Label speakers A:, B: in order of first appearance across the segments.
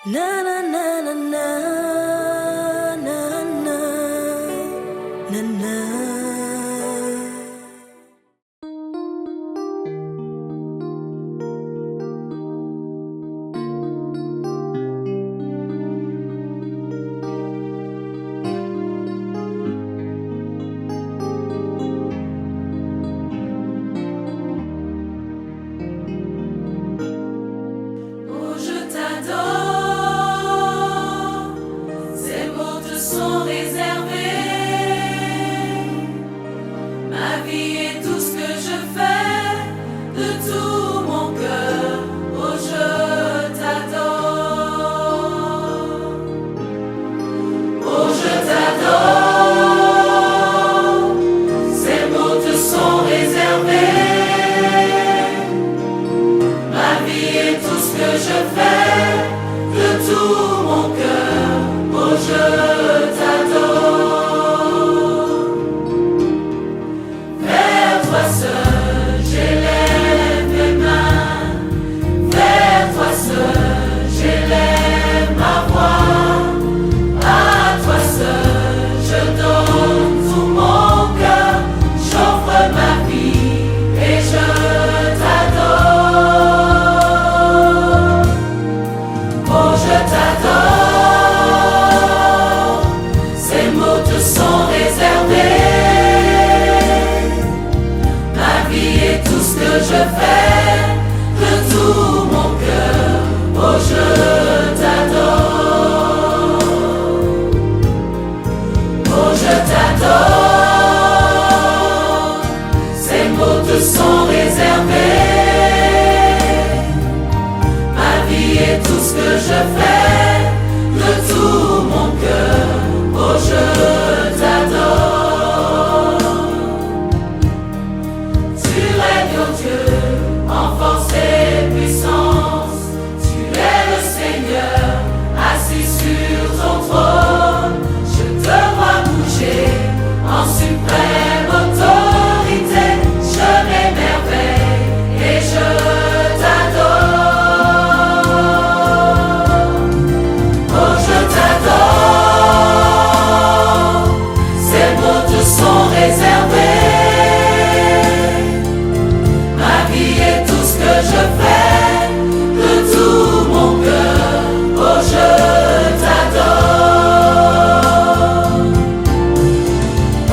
A: Na na na na na na na na na.
B: Oh, je t'adore, ces mots te sont réservés. Ma vie est tout ce que je fais, de tout mon cœur. Oh, je t'adore. Oh, je t'adore, ces mots te sont réservés. Ma vie est tout ce que je fais, de tout mon cœur. Oh, je t'adore. Vers toi seul, j'élève mes mains. Vers toi seul, j'élève ma voix. À toi seul, je donne tout mon cœur. J'offre ma vie et je t'adore. Oh, je t'adore. Ces mots te sont réservés. Ma vie est tout ce que je fais, de tout mon cœur. Oh, je t'adore. Oh, je t'adore. Ces mots te sont réservés. Ma vie est tout ce que je fais, de tout mon cœur. Oh, je t'adore. Tu règnes, oh Dieu, en force et puissance. Tu es le Seigneur, assis sur ton trône. Je te vois bouger en suprême autorité. Je m'émerveille et je t'adore. Oh, je t'adore. Ces mots te sont réservés. Ma vie est tout ce que je fais, de tout mon cœur. Oh, je t'adore.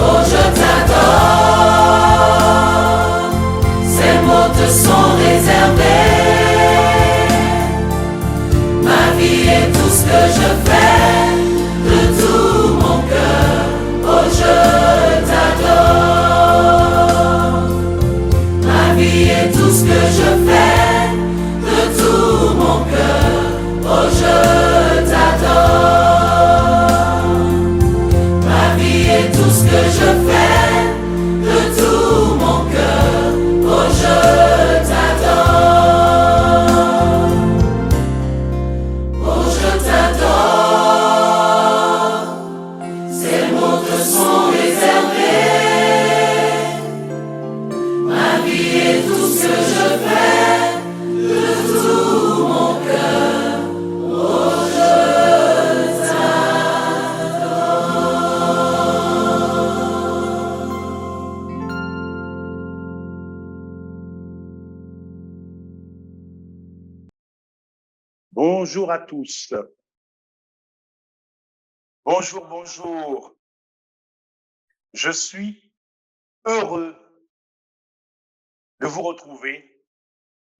B: Oh, je t'adore. Ces mots te sont réservés. Ma vie est tout ce que je fais, de tout mon cœur. Oh, je t'adore. Ma vie est tout ce que je fais, de tout mon cœur. Oh, je t'adore. Ma vie est tout ce que je fais, de tout mon cœur. Oh, je t'adore. Oh, je t'adore. Ces mots te sont réservés. Ma vie est tout ce que je fais, de tout mon cœur. Oh, je
C: Bonjour à tous. Bonjour, bonjour. Je suis heureux de vous retrouver,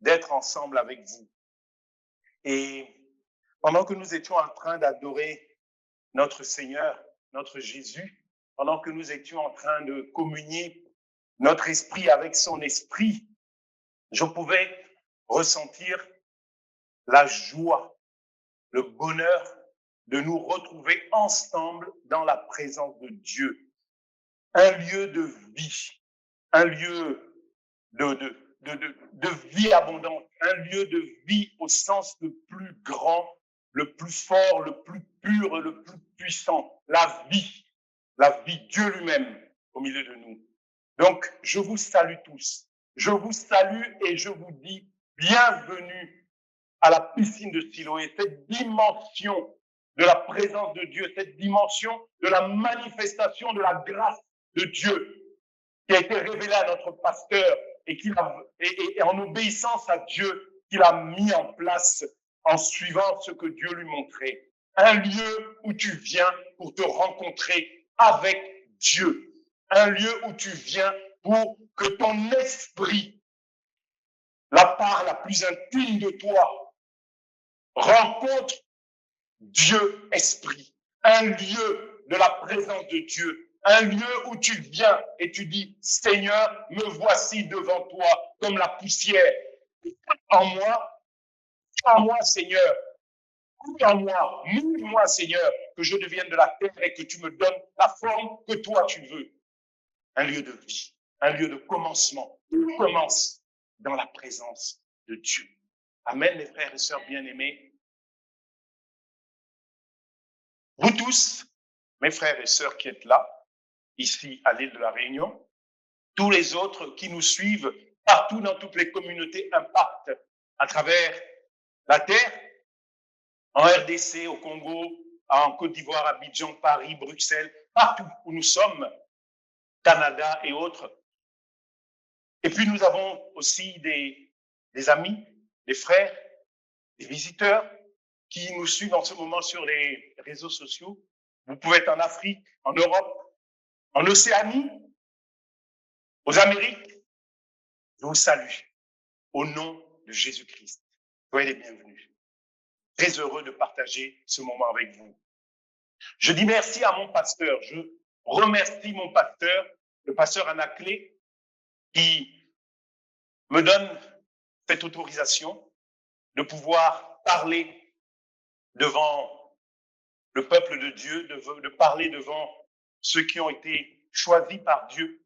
C: d'être ensemble avec vous. Et pendant que nous étions en train d'adorer notre Seigneur, notre Jésus, pendant que nous étions en train de communier notre esprit avec son esprit, je pouvais ressentir la joie, le bonheur de nous retrouver ensemble dans la présence de Dieu. Un lieu de vie, un lieu de vie abondante, un lieu de vie au sens le plus grand, le plus fort, le plus pur et le plus puissant. La vie, Dieu lui-même au milieu de nous. Donc, je vous salue tous. Je vous salue et je vous dis bienvenue à la piscine de Siloé, cette dimension de la présence de Dieu, cette dimension de la manifestation de la grâce de Dieu qui a été révélée à notre pasteur et en obéissance à Dieu qu'il a mis en place en suivant ce que Dieu lui montrait. Un lieu où tu viens pour te rencontrer avec Dieu. Un lieu où tu viens pour que ton esprit, la part la plus intime de toi, rencontre Dieu esprit. Un lieu de la présence de Dieu. Un lieu où tu viens et tu dis, Seigneur, me voici devant toi comme la poussière. En moi, Seigneur. En moi, moule-moi, Seigneur, que je devienne de la terre et que tu me donnes la forme que toi tu veux. Un lieu de vie, un lieu de commencement. Tout commence dans la présence de Dieu. Amen, les frères et sœurs bien-aimés. Vous tous, mes frères et sœurs qui êtes là, ici à l'île de la Réunion, tous les autres qui nous suivent partout dans toutes les communautés Impact à travers la terre, en RDC, au Congo, en Côte d'Ivoire, Abidjan, Paris, Bruxelles, partout où nous sommes, Canada et autres. Et puis nous avons aussi des amis, des frères, des visiteurs qui nous suivent en ce moment sur les réseaux sociaux. Vous pouvez être en Afrique, en Europe, en Océanie, aux Amériques. Je vous salue au nom de Jésus-Christ. Soyez les bienvenus. Très heureux de partager ce moment avec vous. Je dis merci à mon pasteur. Je remercie mon pasteur, le pasteur Anaclé, qui me donne cette autorisation de pouvoir parler devant le peuple de Dieu, de parler devant ceux qui ont été choisis par Dieu.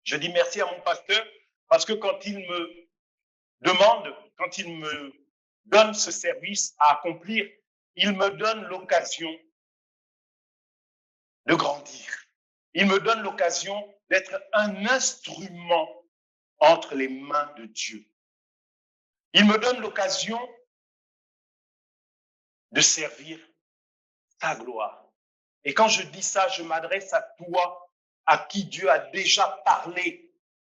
C: Je dis merci à mon pasteur parce que quand il me demande, quand il me donne ce service à accomplir, il me donne l'occasion de grandir. Il me donne l'occasion d'être un instrument entre les mains de Dieu. Il me donne l'occasion de servir sa gloire. Et quand je dis ça, je m'adresse à toi, à qui Dieu a déjà parlé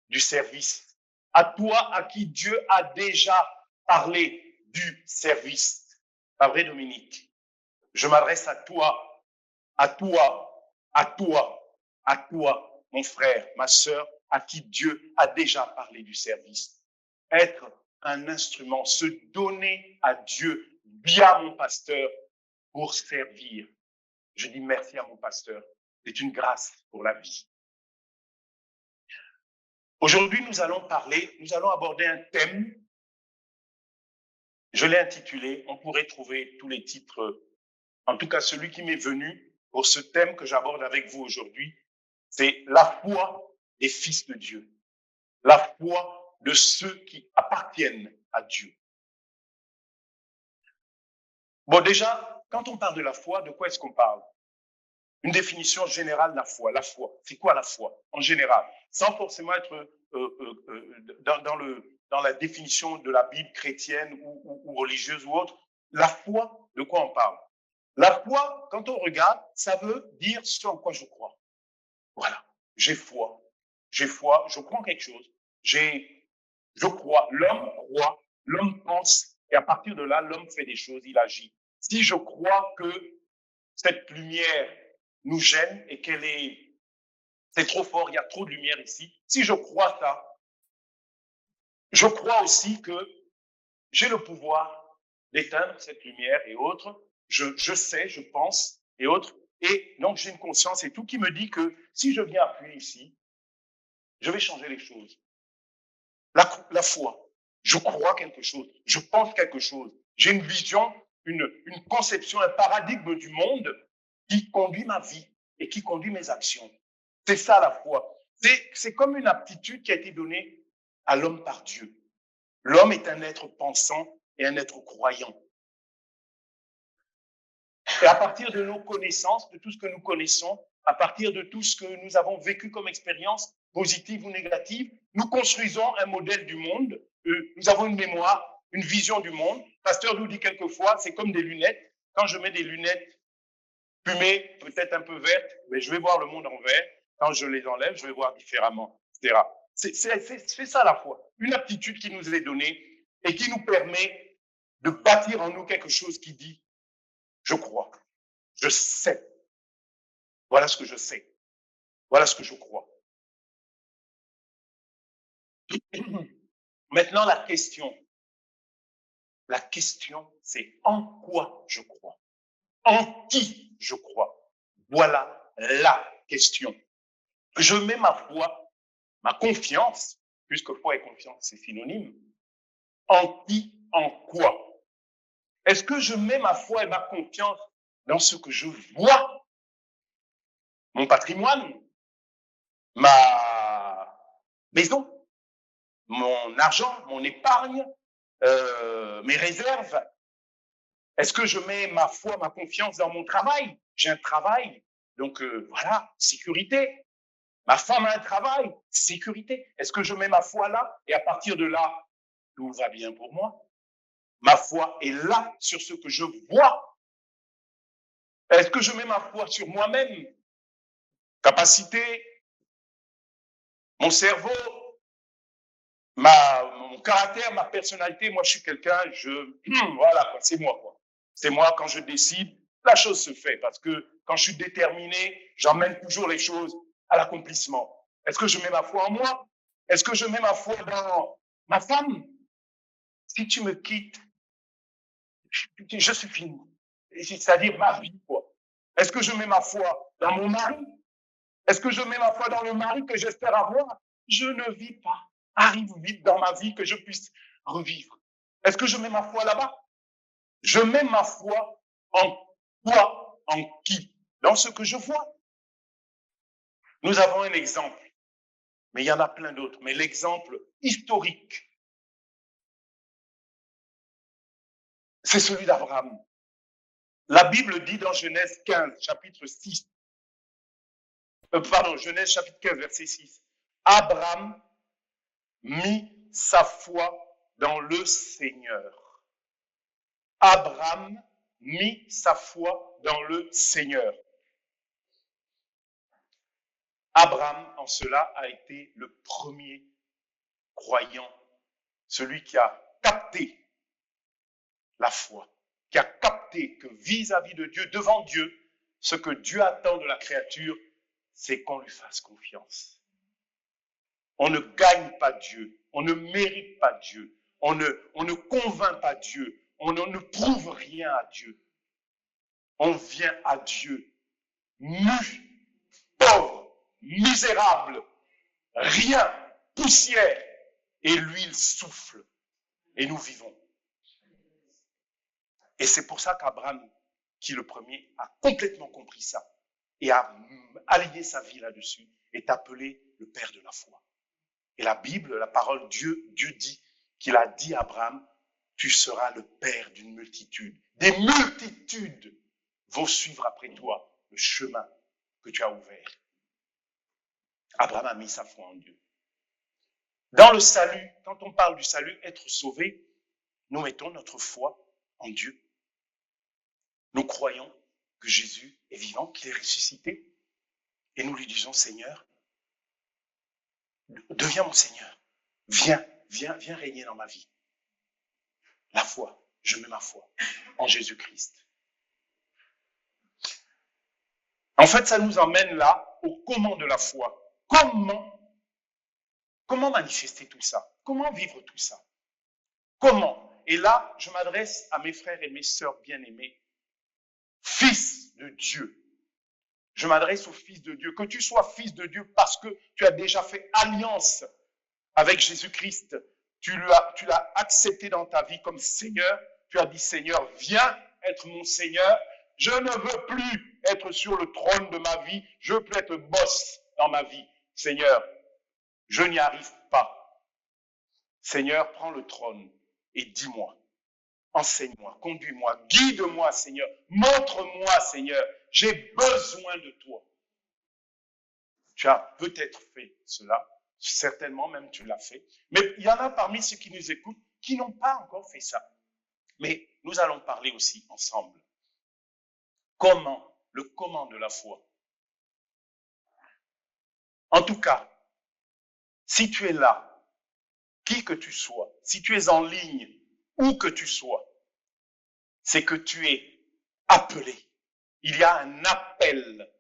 C: du service. À toi, à qui Dieu a déjà parlé du service. Pas vrai, Dominique? Je m'adresse à toi, à toi, à toi, à toi, mon frère, ma sœur, à qui Dieu a déjà parlé du service. Être un instrument, se donner à Dieu via mon pasteur pour servir. Je dis merci à mon pasteur. C'est une grâce pour la vie. Aujourd'hui, nous allons aborder un thème. Je l'ai intitulé, on pourrait trouver tous les titres, en tout cas celui qui m'est venu pour ce thème que j'aborde avec vous aujourd'hui, c'est la foi des fils de Dieu, la foi de ceux qui appartiennent à Dieu. Bon, déjà, quand on parle de la foi, de quoi est-ce qu'on parle? Une définition générale de la foi. La foi, c'est quoi la foi en général? Sans forcément être dans la définition de la Bible chrétienne ou religieuse ou autre. La foi, de quoi on parle? La foi, quand on regarde, ça veut dire ce en quoi je crois. Voilà, j'ai foi, je crois en quelque chose. Je crois, l'homme pense, et à partir de là, l'homme fait des choses, il agit. Si je crois que cette lumière nous gêne et c'est trop fort, il y a trop de lumière ici. Si je crois ça, je crois aussi que j'ai le pouvoir d'éteindre cette lumière et autres. Je sais, je pense et autres. Et donc, j'ai une conscience et tout qui me dit que si je viens appuyer ici, je vais changer les choses. La foi, je crois quelque chose, je pense quelque chose. J'ai une vision, une conception, un paradigme du monde qui conduit ma vie et qui conduit mes actions. C'est ça la foi. C'est comme une aptitude qui a été donnée à l'homme par Dieu. L'homme est un être pensant et un être croyant. Et à partir de nos connaissances, de tout ce que nous connaissons, à partir de tout ce que nous avons vécu comme expérience, positive ou négative, nous construisons un modèle du monde. Nous avons une mémoire une vision du monde. Pasteur nous dit quelquefois, c'est comme des lunettes. Quand je mets des lunettes fumées, peut-être un peu vertes, mais je vais voir le monde en vert. Quand je les enlève, je vais voir différemment, etc. C'est ça la foi. Une aptitude qui nous est donnée et qui nous permet de bâtir en nous quelque chose qui dit, je crois, je sais. Voilà ce que je sais. Voilà ce que je crois. Maintenant, la question, c'est en quoi je crois? En qui je crois? Voilà la question. Je mets ma foi, ma confiance, puisque foi et confiance, c'est synonyme. En qui, en quoi? Est-ce que je mets ma foi et ma confiance dans ce que je vois? Mon patrimoine, ma maison, mon argent, mon épargne, mes réserves. Est-ce que je mets ma foi, ma confiance dans mon travail? J'ai un travail, donc voilà, sécurité. Ma femme a un travail, sécurité. Est-ce que je mets ma foi là et à partir de là, tout va bien pour moi? Ma foi est là sur ce que je vois. Est-ce que je mets ma foi sur moi-même? Capacité, mon cerveau, mon caractère, ma personnalité. Moi, je suis quelqu'un, voilà, c'est moi, quoi. C'est moi, quand je décide, la chose se fait. Parce que quand je suis déterminé, j'emmène toujours les choses à l'accomplissement. Est-ce que je mets ma foi en moi? Est-ce que je mets ma foi dans ma femme? Si tu me quittes, je suis fini. C'est-à-dire ma vie, quoi. Est-ce que je mets ma foi dans mon mari? Est-ce que je mets ma foi dans le mari que j'espère avoir? Je ne vis pas. Arrive vite dans ma vie que je puisse revivre. Est-ce que je mets ma foi là-bas? Je mets ma foi en quoi? En qui? Dans ce que je vois. Nous avons un exemple, mais il y en a plein d'autres. Mais l'exemple historique, c'est celui d'Abraham. La Bible dit dans Genèse 15, chapitre 6, Genèse chapitre 15, verset 6, Abraham mit sa foi dans le Seigneur. Abraham mit sa foi dans le Seigneur. Abraham, en cela, a été le premier croyant, celui qui a capté la foi, qui a capté que vis-à-vis de Dieu, devant Dieu, ce que Dieu attend de la créature, c'est qu'on lui fasse confiance. On ne gagne pas Dieu, on ne mérite pas Dieu, on ne convainc pas Dieu, on ne prouve rien à Dieu. On vient à Dieu nu, pauvre, misérable, rien, poussière, et lui il souffle, et nous vivons. Et c'est pour ça qu'Abraham, qui le premier, a complètement compris ça et a aligné sa vie là-dessus, est appelé le père de la foi. Et la Bible, la parole Dieu dit qu'il a dit à Abraham, tu seras le père d'une multitude. Des multitudes vont suivre après toi le chemin que tu as ouvert. Abraham a mis sa foi en Dieu. Dans le salut, quand on parle du salut, être sauvé, nous mettons notre foi en Dieu. Nous croyons que Jésus est vivant, qu'il est ressuscité. Et nous lui disons, Seigneur, deviens mon Seigneur. Viens régner dans ma vie. La foi, je mets ma foi en Jésus-Christ. En fait, ça nous emmène là au comment de la foi. Comment manifester tout ça? Comment vivre tout ça? Comment? Et là, je m'adresse à mes frères et mes sœurs bien-aimés, fils de Dieu. Je m'adresse au Fils de Dieu. Que tu sois fils de Dieu parce que tu as déjà fait alliance avec Jésus-Christ. Tu l'as accepté dans ta vie comme Seigneur. Tu as dit, Seigneur, viens être mon Seigneur. Je ne veux plus être sur le trône de ma vie. Je veux plus être boss dans ma vie. Seigneur, je n'y arrive pas. Seigneur, prends le trône et dis-moi. Enseigne-moi, conduis-moi, guide-moi, Seigneur. Montre-moi, Seigneur. J'ai besoin de toi. Tu as peut-être fait cela. Certainement même tu l'as fait. Mais il y en a parmi ceux qui nous écoutent qui n'ont pas encore fait ça. Mais nous allons parler aussi ensemble. Le comment de la foi. En tout cas, si tu es là, qui que tu sois, si tu es en ligne, où que tu sois, c'est que tu es appelé. Il y a un appel.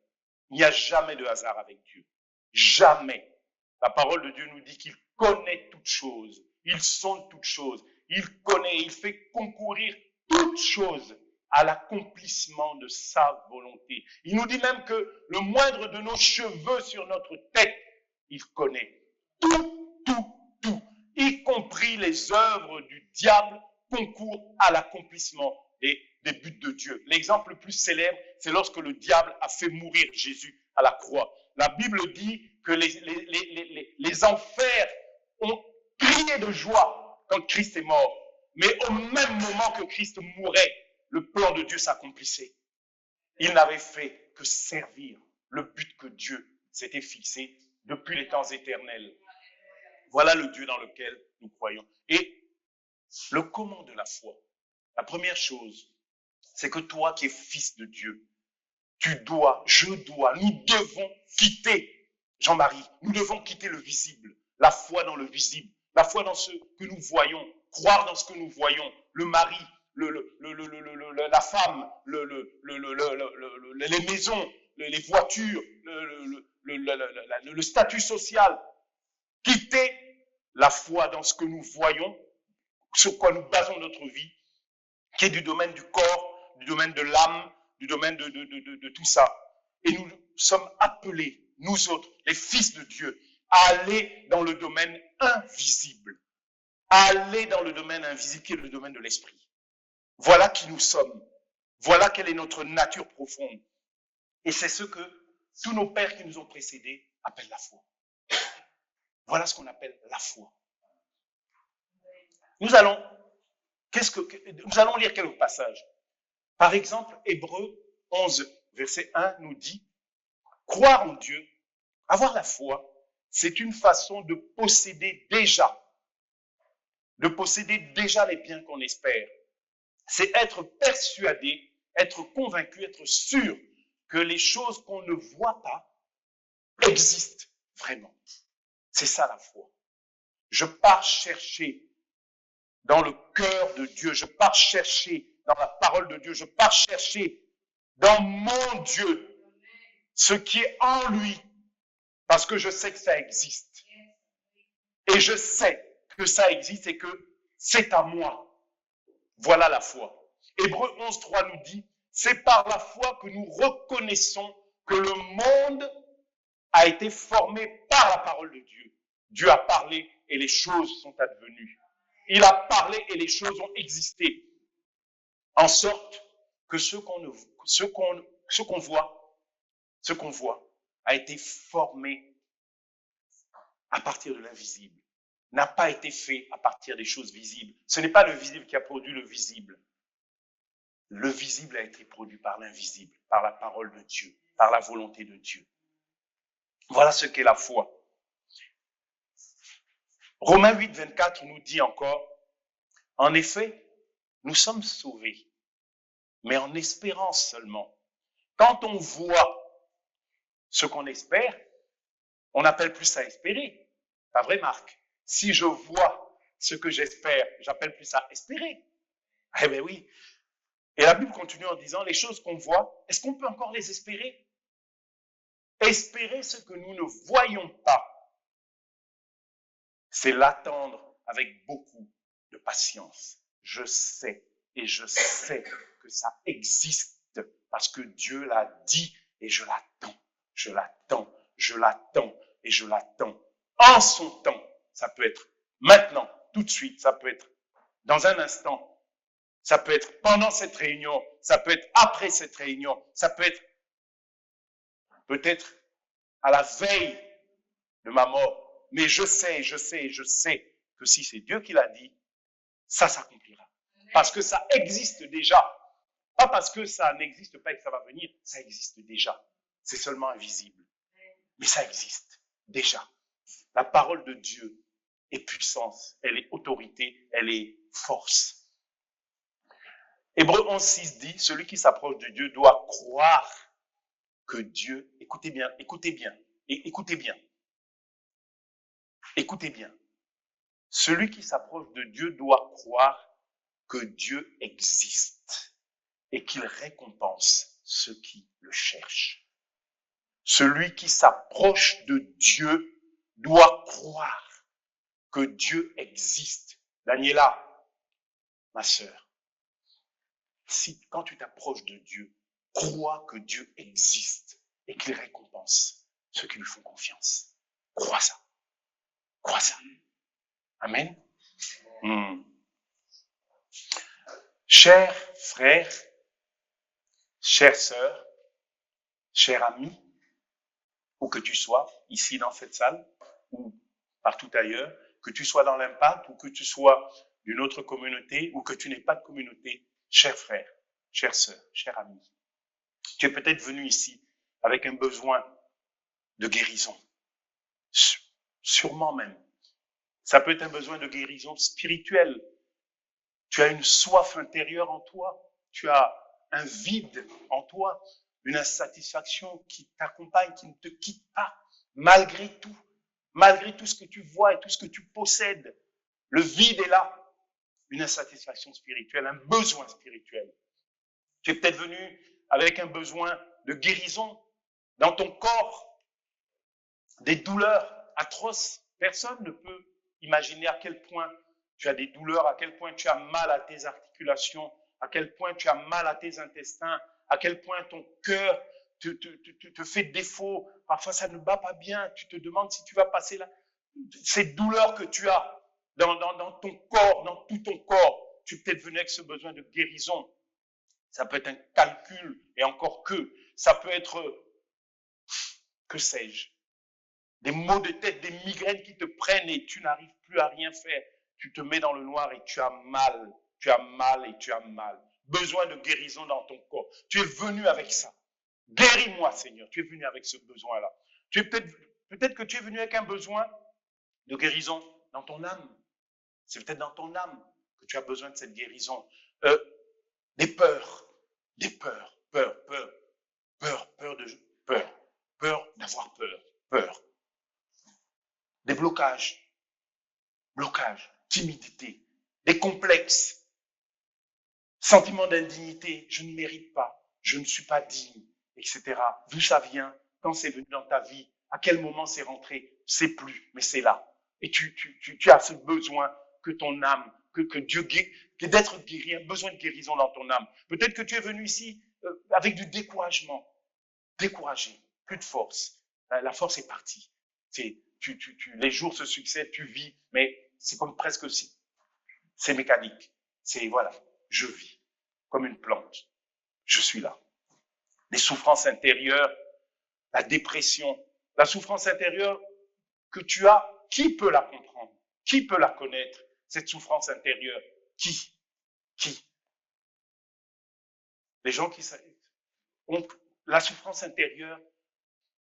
C: Il n'y a jamais de hasard avec Dieu. Jamais. La parole de Dieu nous dit qu'il connaît toutes choses. Il sonde toutes choses. Il connaît, il fait concourir toutes choses à l'accomplissement de sa volonté. Il nous dit même que le moindre de nos cheveux sur notre tête, il connaît. Tout, y compris les œuvres du diable, concourent à l'accomplissement des buts de Dieu. L'exemple le plus célèbre, c'est lorsque le diable a fait mourir Jésus à la croix. La Bible dit que les enfers ont crié de joie quand Christ est mort. Mais au même moment que Christ mourait, le plan de Dieu s'accomplissait. Il n'avait fait que servir le but que Dieu s'était fixé depuis les temps éternels. Voilà le Dieu dans lequel nous croyons. Et le comment de la foi. La première chose, c'est que toi qui es fils de Dieu, nous devons quitter, Jean-Marie, nous devons quitter le visible, la foi dans le visible, la foi dans ce que nous voyons, croire dans ce que nous voyons, le mari, la femme, les maisons, les voitures, le statut social. Quitter la foi dans ce que nous voyons, sur quoi nous basons notre vie, qui est du domaine du corps, du domaine de l'âme, du domaine de tout ça. Et nous sommes appelés, nous autres, les fils de Dieu, à aller dans le domaine invisible. À aller dans le domaine invisible qui est le domaine de l'esprit. Voilà qui nous sommes. Voilà quelle est notre nature profonde. Et c'est ce que tous nos pères qui nous ont précédés appellent la foi. Voilà ce qu'on appelle la foi. Nous allons lire quelques passages. Par exemple, Hébreux 11, verset 1 nous dit « Croire en Dieu, avoir la foi, c'est une façon de posséder déjà les biens qu'on espère. C'est être persuadé, être convaincu, être sûr que les choses qu'on ne voit pas existent vraiment. C'est ça la foi. Je pars chercher dans le cœur de Dieu, je pars chercher dans la parole de Dieu, je pars chercher dans mon Dieu ce qui est en lui, parce que je sais que ça existe. Et je sais que ça existe et que c'est à moi. Voilà la foi. Hébreux 11, 3 nous dit, c'est par la foi que nous reconnaissons que le monde a été formé par la parole de Dieu. Dieu a parlé et les choses sont advenues. Il a parlé et les choses ont existé. En sorte que ce qu'on voit a été formé à partir de l'invisible. N'a pas été fait à partir des choses visibles. Ce n'est pas le visible qui a produit le visible. Le visible a été produit par l'invisible, par la parole de Dieu, par la volonté de Dieu. Voilà ce qu'est la foi. Romains 8, 24 nous dit encore, en effet, nous sommes sauvés, mais en espérance seulement. Quand on voit ce qu'on espère, on n'appelle plus ça espérer. Pas vrai, Marc? Si je vois ce que j'espère, j'appelle plus ça espérer. Eh bien oui. Et la Bible continue en disant, les choses qu'on voit, est-ce qu'on peut encore les espérer? Espérer ce que nous ne voyons pas, c'est l'attendre avec beaucoup de patience. Je sais que ça existe parce que Dieu l'a dit et je l'attends et je l'attends. En son temps, ça peut être maintenant, tout de suite, ça peut être dans un instant, ça peut être pendant cette réunion, ça peut être après cette réunion, ça peut être peut-être à la veille de ma mort. Mais je sais que si c'est Dieu qui l'a dit, ça s'accomplira. Parce que ça existe déjà. Pas parce que ça n'existe pas et que ça va venir, ça existe déjà. C'est seulement invisible. Mais ça existe déjà. La parole de Dieu est puissance, elle est autorité, elle est force. Hébreux 11:6 dit, celui qui s'approche de Dieu doit croire que Dieu, écoutez bien, celui qui s'approche de Dieu doit croire que Dieu existe et qu'il récompense ceux qui le cherchent. Celui qui s'approche de Dieu doit croire que Dieu existe. Daniela, ma sœur, si quand tu t'approches de Dieu, crois que Dieu existe et qu'il récompense ceux qui lui font confiance. Crois ça. Crois ça. Amen. Chers frères, chères sœurs, chers amis, où que tu sois, ici dans cette salle ou partout ailleurs, que tu sois dans l'Impact ou que tu sois d'une autre communauté ou que tu n'aies pas de communauté, chers frères, chères sœurs, chers amis, tu es peut-être venu ici avec un besoin de guérison. Sûrement même. Ça peut être un besoin de guérison spirituelle. Tu as une soif intérieure en toi. Tu as un vide en toi, une insatisfaction qui t'accompagne, qui ne te quitte pas, malgré tout ce que tu vois et tout ce que tu possèdes. Le vide est là. Une insatisfaction spirituelle, un besoin spirituel. Tu es peut-être venu avec un besoin de guérison dans ton corps, des douleurs atroces. Personne ne peut imaginer à quel point tu as des douleurs, à quel point tu as mal à tes articulations, à quel point tu as mal à tes intestins, à quel point ton cœur te fait défaut. Parfois, ça ne bat pas bien. Tu te demandes si tu vas passer là. Ces douleurs que tu as dans ton corps, dans tout ton corps, tu es peut-être venu avec ce besoin de guérison. Ça peut être un calcul, et encore que. Ça peut être, que sais-je, des maux de tête, des migraines qui te prennent et tu n'arrives plus à rien faire. Tu te mets dans le noir et tu as mal. Tu as mal et tu as mal. Besoin de guérison dans ton corps. Tu es venu avec ça. Guéris-moi, Seigneur. Tu es venu avec ce besoin-là. Peut-être que tu es venu avec un besoin de guérison dans ton âme. C'est peut-être dans ton âme que tu as besoin de cette guérison. Des peurs, peur d'avoir peur. Des blocages, timidité, des complexes, sentiment d'indignité, je ne mérite pas, je ne suis pas digne, etc. D'où ça vient, quand c'est venu dans ta vie, à quel moment c'est rentré, c'est plus, mais c'est là. Et tu as ce besoin que ton âme, que Dieu guérit, d'être guéri, un besoin de guérison dans ton âme. Peut-être que tu es venu ici avec du découragement, découragé, plus de force. La force est partie. Les jours se succèdent, tu vis, mais c'est comme presque si. C'est mécanique. Voilà, je vis comme une plante. Je suis là. Les souffrances intérieures, la dépression, la souffrance intérieure que tu as, qui peut la comprendre? Qui peut la connaître, cette souffrance intérieure? Qui? Les gens qui ont la souffrance intérieure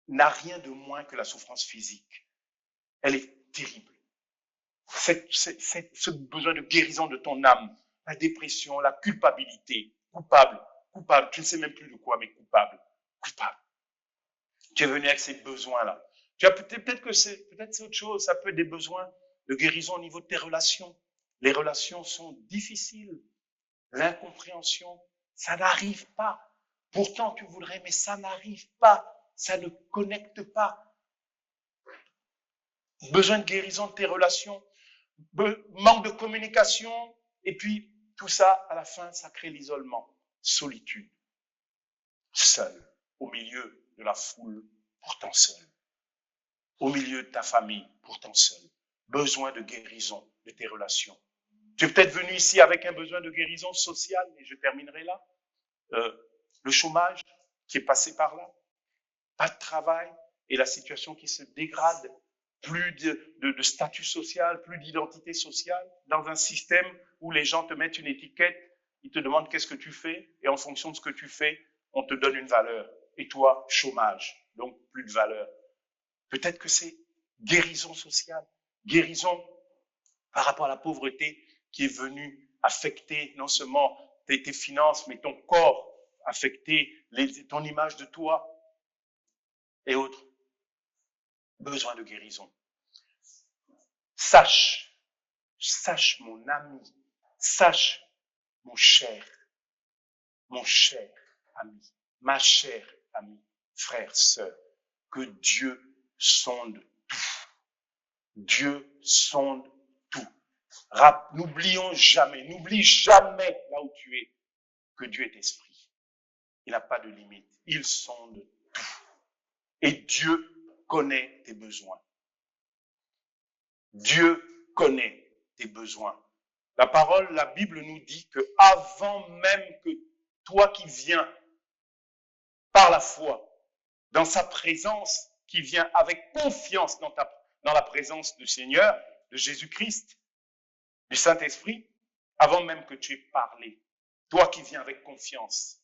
C: n'a rien de moins que la souffrance physique. Elle est terrible. Ce besoin de guérison de ton âme, la dépression, la culpabilité, coupable, tu ne sais même plus de quoi, mais coupable. Tu es venu avec ces besoins-là. Tu as peut-être que c'est autre chose, ça peut être des besoins de guérison au niveau de tes relations. Les relations sont difficiles. L'incompréhension, ça n'arrive pas. Pourtant, tu voudrais, mais ça n'arrive pas. Ça ne connecte pas. Besoin de guérison de tes relations, manque de communication, et puis tout ça, à la fin, ça crée l'isolement, solitude, seul, au milieu de la foule, pourtant seul, au milieu de ta famille, pourtant seul. Besoin de guérison de tes relations. Tu es peut-être venu ici avec un besoin de guérison sociale, et je terminerai là. Le chômage qui est passé par là, pas de travail, et la situation qui se dégrade, plus de statut social, plus d'identité sociale, dans un système où les gens te mettent une étiquette, ils te demandent qu'est-ce que tu fais, et en fonction de ce que tu fais, on te donne une valeur. Et toi, chômage, donc plus de valeur. Peut-être que c'est guérison sociale, guérison par rapport à la pauvreté, qui est venu affecter non seulement tes finances, mais ton corps, affecter ton image de toi et autres. Besoin de guérison. Sache mon ami, sache mon cher ami, ma chère amie, frère, sœur, que Dieu sonde tout. Dieu sonde tout. N'oublie jamais là où tu es, que Dieu est esprit. Il n'a pas de limite. Il sonde tout. Et Dieu connaît tes besoins. Dieu connaît tes besoins. La Bible nous dit que avant même que toi qui viens par la foi, dans sa présence, qui vient avec confiance dans la présence du Seigneur, de Jésus-Christ, du Saint-Esprit, avant même que tu aies parlé, toi qui viens avec confiance,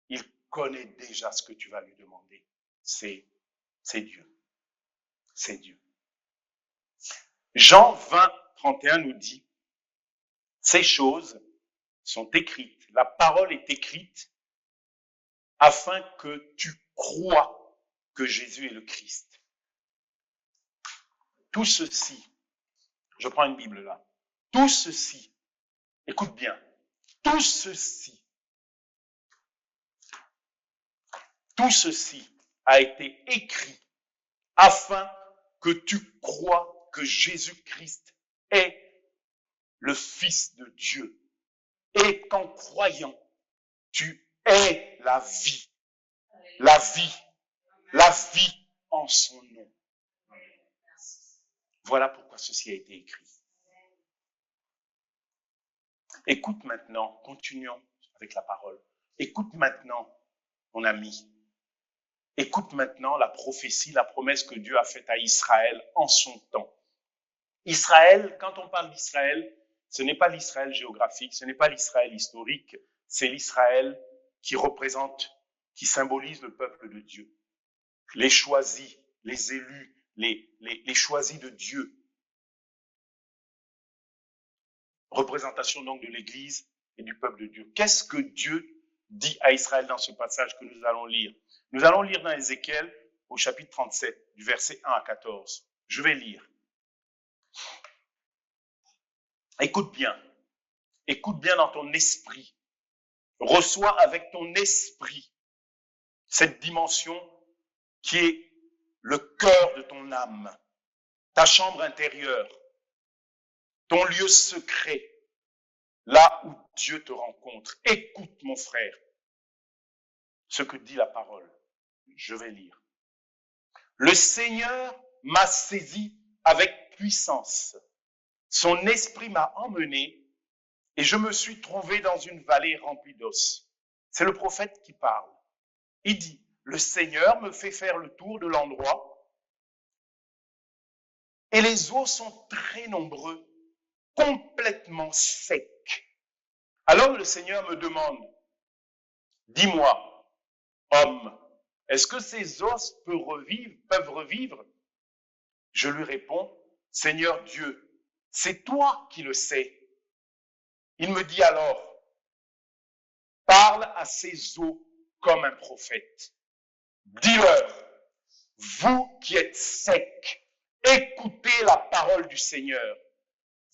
C: il connaît déjà ce que tu vas lui demander. C'est Dieu. C'est Dieu. Jean 20, 31 nous dit, ces choses sont écrites, la parole est écrite afin que tu crois que Jésus est le Christ. Tout ceci, je prends une Bible là, tout ceci, écoute bien, tout ceci a été écrit afin que tu crois que Jésus-Christ est le Fils de Dieu et qu'en croyant, tu es la vie en son nom. Voilà pourquoi ceci a été écrit. Écoute maintenant, continuons avec la parole. Écoute maintenant, mon ami. Écoute maintenant la prophétie, la promesse que Dieu a faite à Israël en son temps. Israël, quand on parle d'Israël, ce n'est pas l'Israël géographique, ce n'est pas l'Israël historique, c'est l'Israël qui représente, qui symbolise le peuple de Dieu. Les choisis, les élus, les choisis de Dieu. Représentation donc de l'Église et du peuple de Dieu. Qu'est-ce que Dieu dit à Israël dans ce passage que nous allons lire? Nous allons lire dans Ézéchiel au chapitre 37, du verset 1 à 14. Je vais lire. Écoute bien dans ton esprit. Reçois avec ton esprit cette dimension qui est le cœur de ton âme, ta chambre intérieure, ton lieu secret, là où Dieu te rencontre. Écoute, mon frère, ce que dit la parole. Je vais lire. Le Seigneur m'a saisi avec puissance. Son esprit m'a emmené et je me suis trouvé dans une vallée remplie d'os. C'est le prophète qui parle. Il dit, le Seigneur me fait faire le tour de l'endroit et les eaux sont très nombreux, complètement secs. Alors le Seigneur me demande, dis-moi, homme, est-ce que ces os peuvent revivre? Je lui réponds, Seigneur Dieu, c'est toi qui le sais. Il me dit alors, parle à ces eaux comme un prophète. Dis-leur, vous qui êtes secs, écoutez la parole du Seigneur.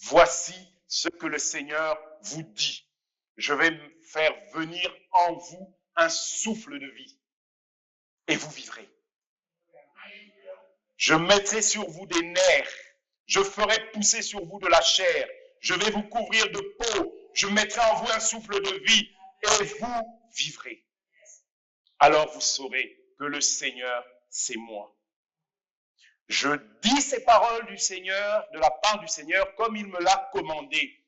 C: Voici ce que le Seigneur vous dit. Je vais faire venir en vous un souffle de vie et vous vivrez. Je mettrai sur vous des nerfs. Je ferai pousser sur vous de la chair. Je vais vous couvrir de peau. Je mettrai en vous un souffle de vie et vous vivrez. Alors vous saurez que le Seigneur, c'est moi. Je dis ces paroles du Seigneur, de la part du Seigneur, comme il me l'a commandé.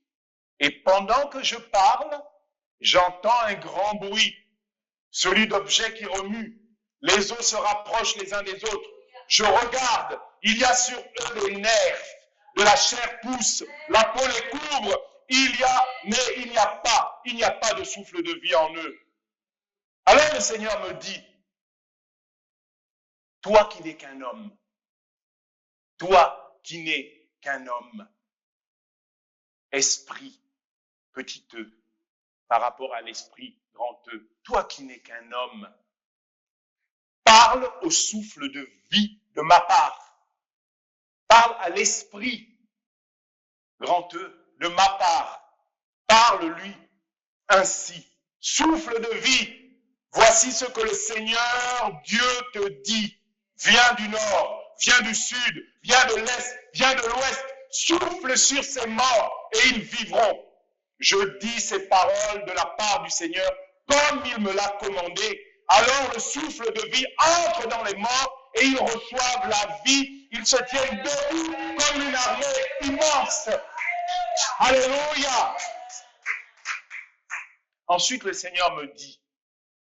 C: Et pendant que je parle, j'entends un grand bruit, celui d'objets qui remuent. Les os se rapprochent les uns des autres. Je regarde, il y a sur eux des nerfs, de la chair pousse, la peau les couvre, mais il n'y a pas de souffle de vie en eux. Alors le Seigneur me dit, toi qui n'es qu'un homme, esprit petit e par rapport à l'esprit grand E. Toi qui n'es qu'un homme, parle au souffle de vie de ma part. Parle à l'esprit grand E de ma part. Parle-lui ainsi. Souffle de vie, voici ce que le Seigneur Dieu te dit. Viens du nord, viens du sud, viens de l'est, viens de l'ouest. Souffle sur ces morts et ils vivront. Je dis ces paroles de la part du Seigneur comme il me l'a commandé. Alors le souffle de vie entre dans les morts et ils reçoivent la vie. Ils se tiennent debout comme une armée immense. Alléluia. Ensuite, le Seigneur me dit,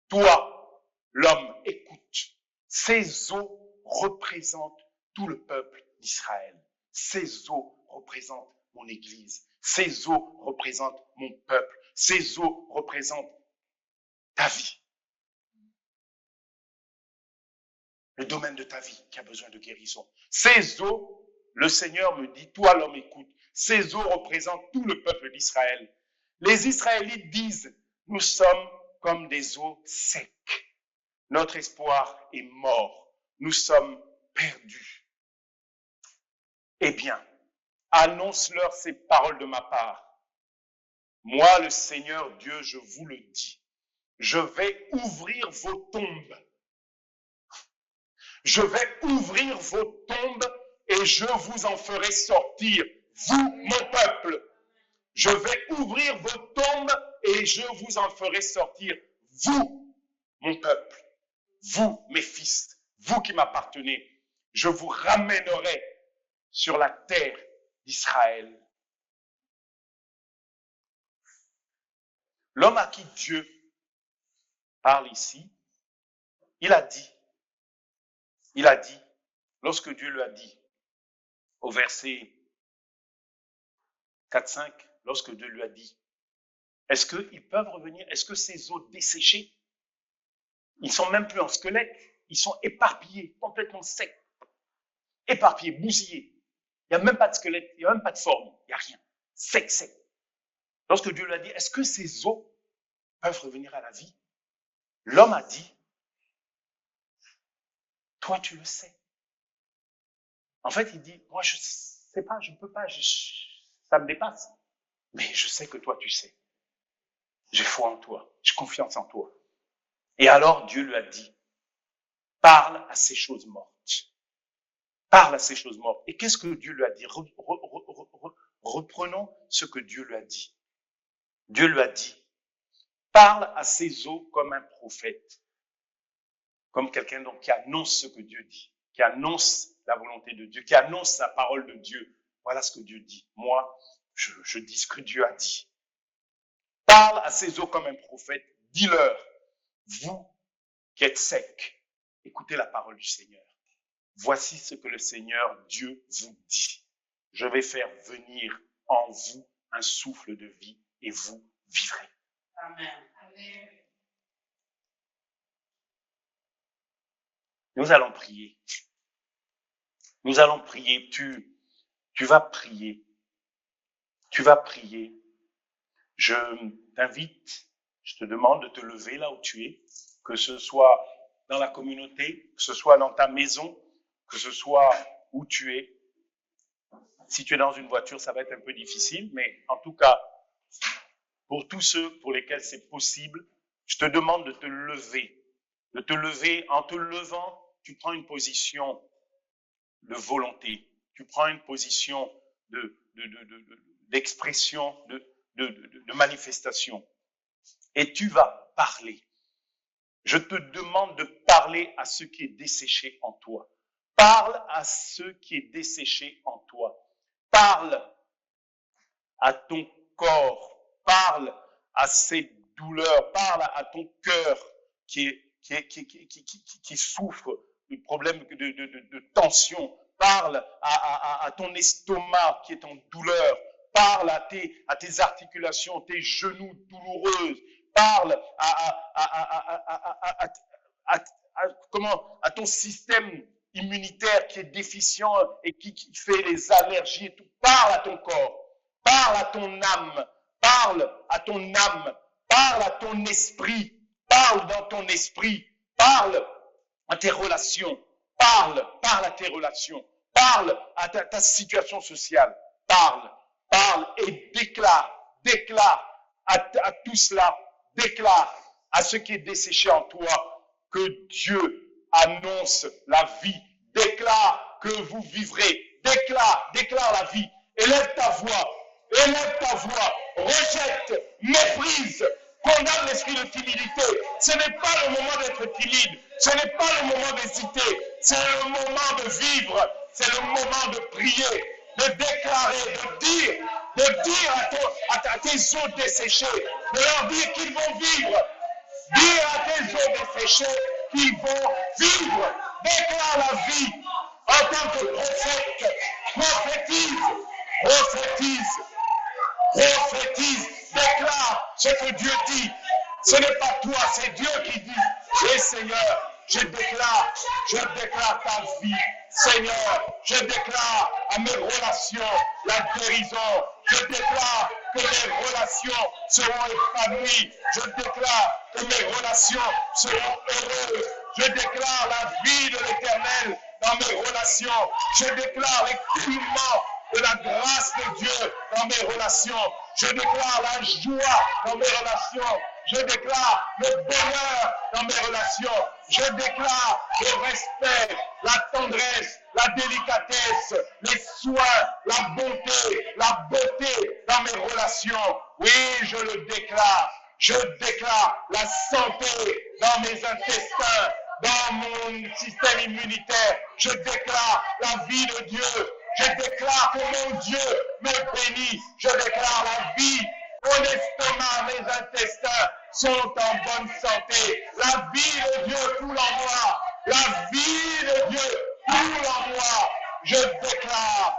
C: toi, l'homme, écoute. Ces eaux représentent tout le peuple d'Israël. Ces eaux représentent mon Église. Ces eaux représentent mon peuple. Ces eaux représentent ta vie. Le domaine de ta vie qui a besoin de guérison. Ces eaux, le Seigneur me dit, toi l'homme écoute, ces eaux représentent tout le peuple d'Israël. Les Israélites disent, nous sommes comme des eaux secs. Notre espoir est mort. Nous sommes perdus. Eh bien, annonce-leur ces paroles de ma part. Moi, le Seigneur Dieu, je vous le dis, je vais ouvrir vos tombes. Je vais ouvrir vos tombes et je vous en ferai sortir, vous, mon peuple. Je vais ouvrir vos tombes et je vous en ferai sortir, vous, mon peuple. Vous, mes fils, vous qui m'appartenez. Je vous ramènerai sur la terre d'Israël. L'homme à qui Dieu parle ici, il a dit, lorsque Dieu lui a dit, au verset 4-5, lorsque Dieu lui a dit, est-ce qu'ils peuvent revenir? Est-ce que ces os desséchés, ils sont même plus en squelette, ils sont éparpillés, complètement secs, éparpillés, bousillés. Il n'y a même pas de squelette, il n'y a même pas de forme, il n'y a rien. Sec. Lorsque Dieu lui a dit, est-ce que ces os peuvent revenir à la vie? L'homme a dit, toi tu le sais. En fait, il dit, moi je ne sais pas, je ne peux pas, ça me dépasse. Mais je sais que toi tu sais. J'ai foi en toi, j'ai confiance en toi. Et alors Dieu lui a dit, parle à ces choses mortes. Parle à ces choses mortes. Et qu'est-ce que Dieu lui a dit? Reprenons ce que Dieu lui a dit. Dieu lui a dit, parle à ces eaux comme un prophète, comme quelqu'un donc qui annonce ce que Dieu dit, qui annonce la volonté de Dieu, qui annonce la parole de Dieu. Voilà ce que Dieu dit. Moi, je dis ce que Dieu a dit. Parle à ces eaux comme un prophète, dis-leur, vous qui êtes secs, écoutez la parole du Seigneur. Voici ce que le Seigneur Dieu vous dit. Je vais faire venir en vous un souffle de vie et vous vivrez.
B: Amen.
C: Nous allons prier. Nous allons prier. Tu vas prier. Tu vas prier. Je t'invite, je te demande de te lever là où tu es, que ce soit dans la communauté, que ce soit dans ta maison, que ce soit où tu es. Si tu es dans une voiture, ça va être un peu difficile, mais en tout cas, pour tous ceux pour lesquels c'est possible, je te demande de te lever. De te lever. En te levant, tu prends une position de volonté. Tu prends une position d'expression, de manifestation. Et tu vas parler. Je te demande de parler à ce qui est desséché en toi. Parle à ce qui est desséché en toi. Parle à ton corps. Parle à ces douleurs. Parle à ton cœur qui souffre du problème de tension. Parle à ton estomac qui est en douleur. Parle à tes articulations, tes genoux douloureuses. Parle à ton système immunitaire qui est déficient et qui fait les allergies et tout. Parle à ton corps. Parle Parle à ton âme. Parle à ton âme. Parle à ton esprit. Parle dans ton esprit. Parle à tes relations. Parle à tes relations. Parle à ta situation sociale. Parle et déclare à tout cela. Déclare à ce qui est desséché en toi que Dieu annonce la vie. Déclare que vous vivrez. Déclare la vie. Élève ta voix. Rejette, méprise, condamne l'esprit de timidité. Ce n'est pas le moment d'être timide. Ce n'est pas le moment d'hésiter. C'est le moment de vivre. C'est le moment de prier, de déclarer, de dire à tes os desséchés, de leur dire qu'ils vont vivre. Dire à tes os desséchés qu'ils vont vivre. Déclare la vie en tant que prophète. Prophétise, déclare ce que Dieu dit. Ce n'est pas toi, c'est Dieu qui dit. Et Seigneur, je déclare ta vie. Seigneur, je déclare à mes relations la guérison. Je déclare que mes relations seront épanouies. Je déclare que mes relations seront heureuses. Je déclare la vie de l'Éternel dans mes relations. Je déclare l'écoulement de la grâce de Dieu dans mes relations. Je déclare la joie dans mes relations. Je déclare le bonheur dans mes relations. Je déclare le respect, la tendresse, la délicatesse, les soins, la beauté dans mes relations. Oui, je le déclare. Je déclare la santé dans mes intestins, dans mon système immunitaire. Je déclare la vie de Dieu. Je déclare que mon Dieu me bénit. Je déclare la vie. Mon estomac, mes intestins sont en bonne santé. La vie de Dieu coule en moi. La vie de Dieu coule en moi. Je déclare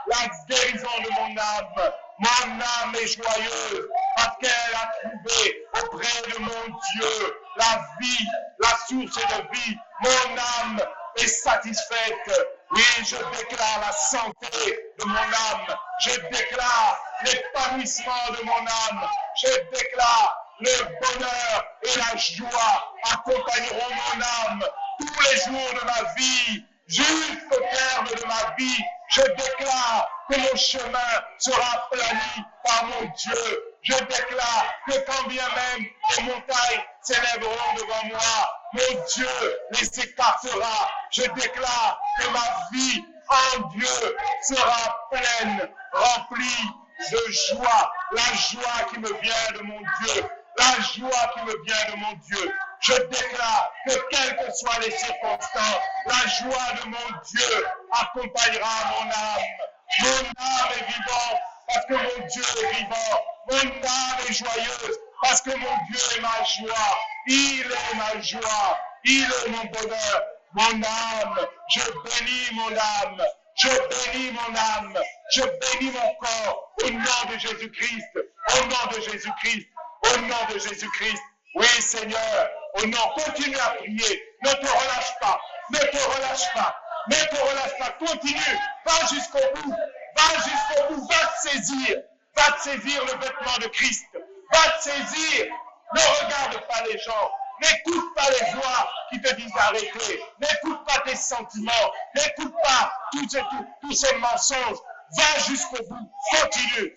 C: la guérison de mon âme. Mon âme est joyeuse parce qu'elle a trouvé auprès de mon Dieu la vie, la source de vie. Mon âme est satisfaite. Oui, je déclare la santé de mon âme. Je déclare l'épanouissement de mon âme. Je déclare le bonheur et la joie accompagneront mon âme tous les jours de ma vie, jusqu'au terme de ma vie. Je déclare que mon chemin sera plani par mon Dieu. Je déclare que quand bien même les montagnes s'élèveront devant moi, mon Dieu les écartera. Je déclare que ma vie en Dieu sera pleine, remplie de joie. La joie qui me vient de mon Dieu. La joie qui me vient de mon Dieu. Je déclare que quelles que soient les circonstances, la joie de mon Dieu accompagnera mon âme. Mon âme est vivante parce que mon Dieu est vivant. Mon âme est joyeuse parce que mon Dieu est ma joie. Il est ma joie. Il est mon bonheur. Mon âme, je bénis mon âme. Je bénis mon âme. Je bénis mon corps au nom de Jésus-Christ. Au nom de Jésus-Christ. Au nom de Jésus-Christ. Oui, Seigneur, au nom, continue à prier. Ne te relâche pas. Ne te relâche pas. Ne te relâche pas. Continue. Va jusqu'au bout. Va jusqu'au bout. Va te saisir. Va te saisir le vêtement de Christ. Va te saisir. Ne regarde pas les gens. N'écoute pas les voix qui te disent d'arrêter. N'écoute pas tes sentiments. N'écoute pas tous ces mensonges. Va jusqu'au bout. Continue.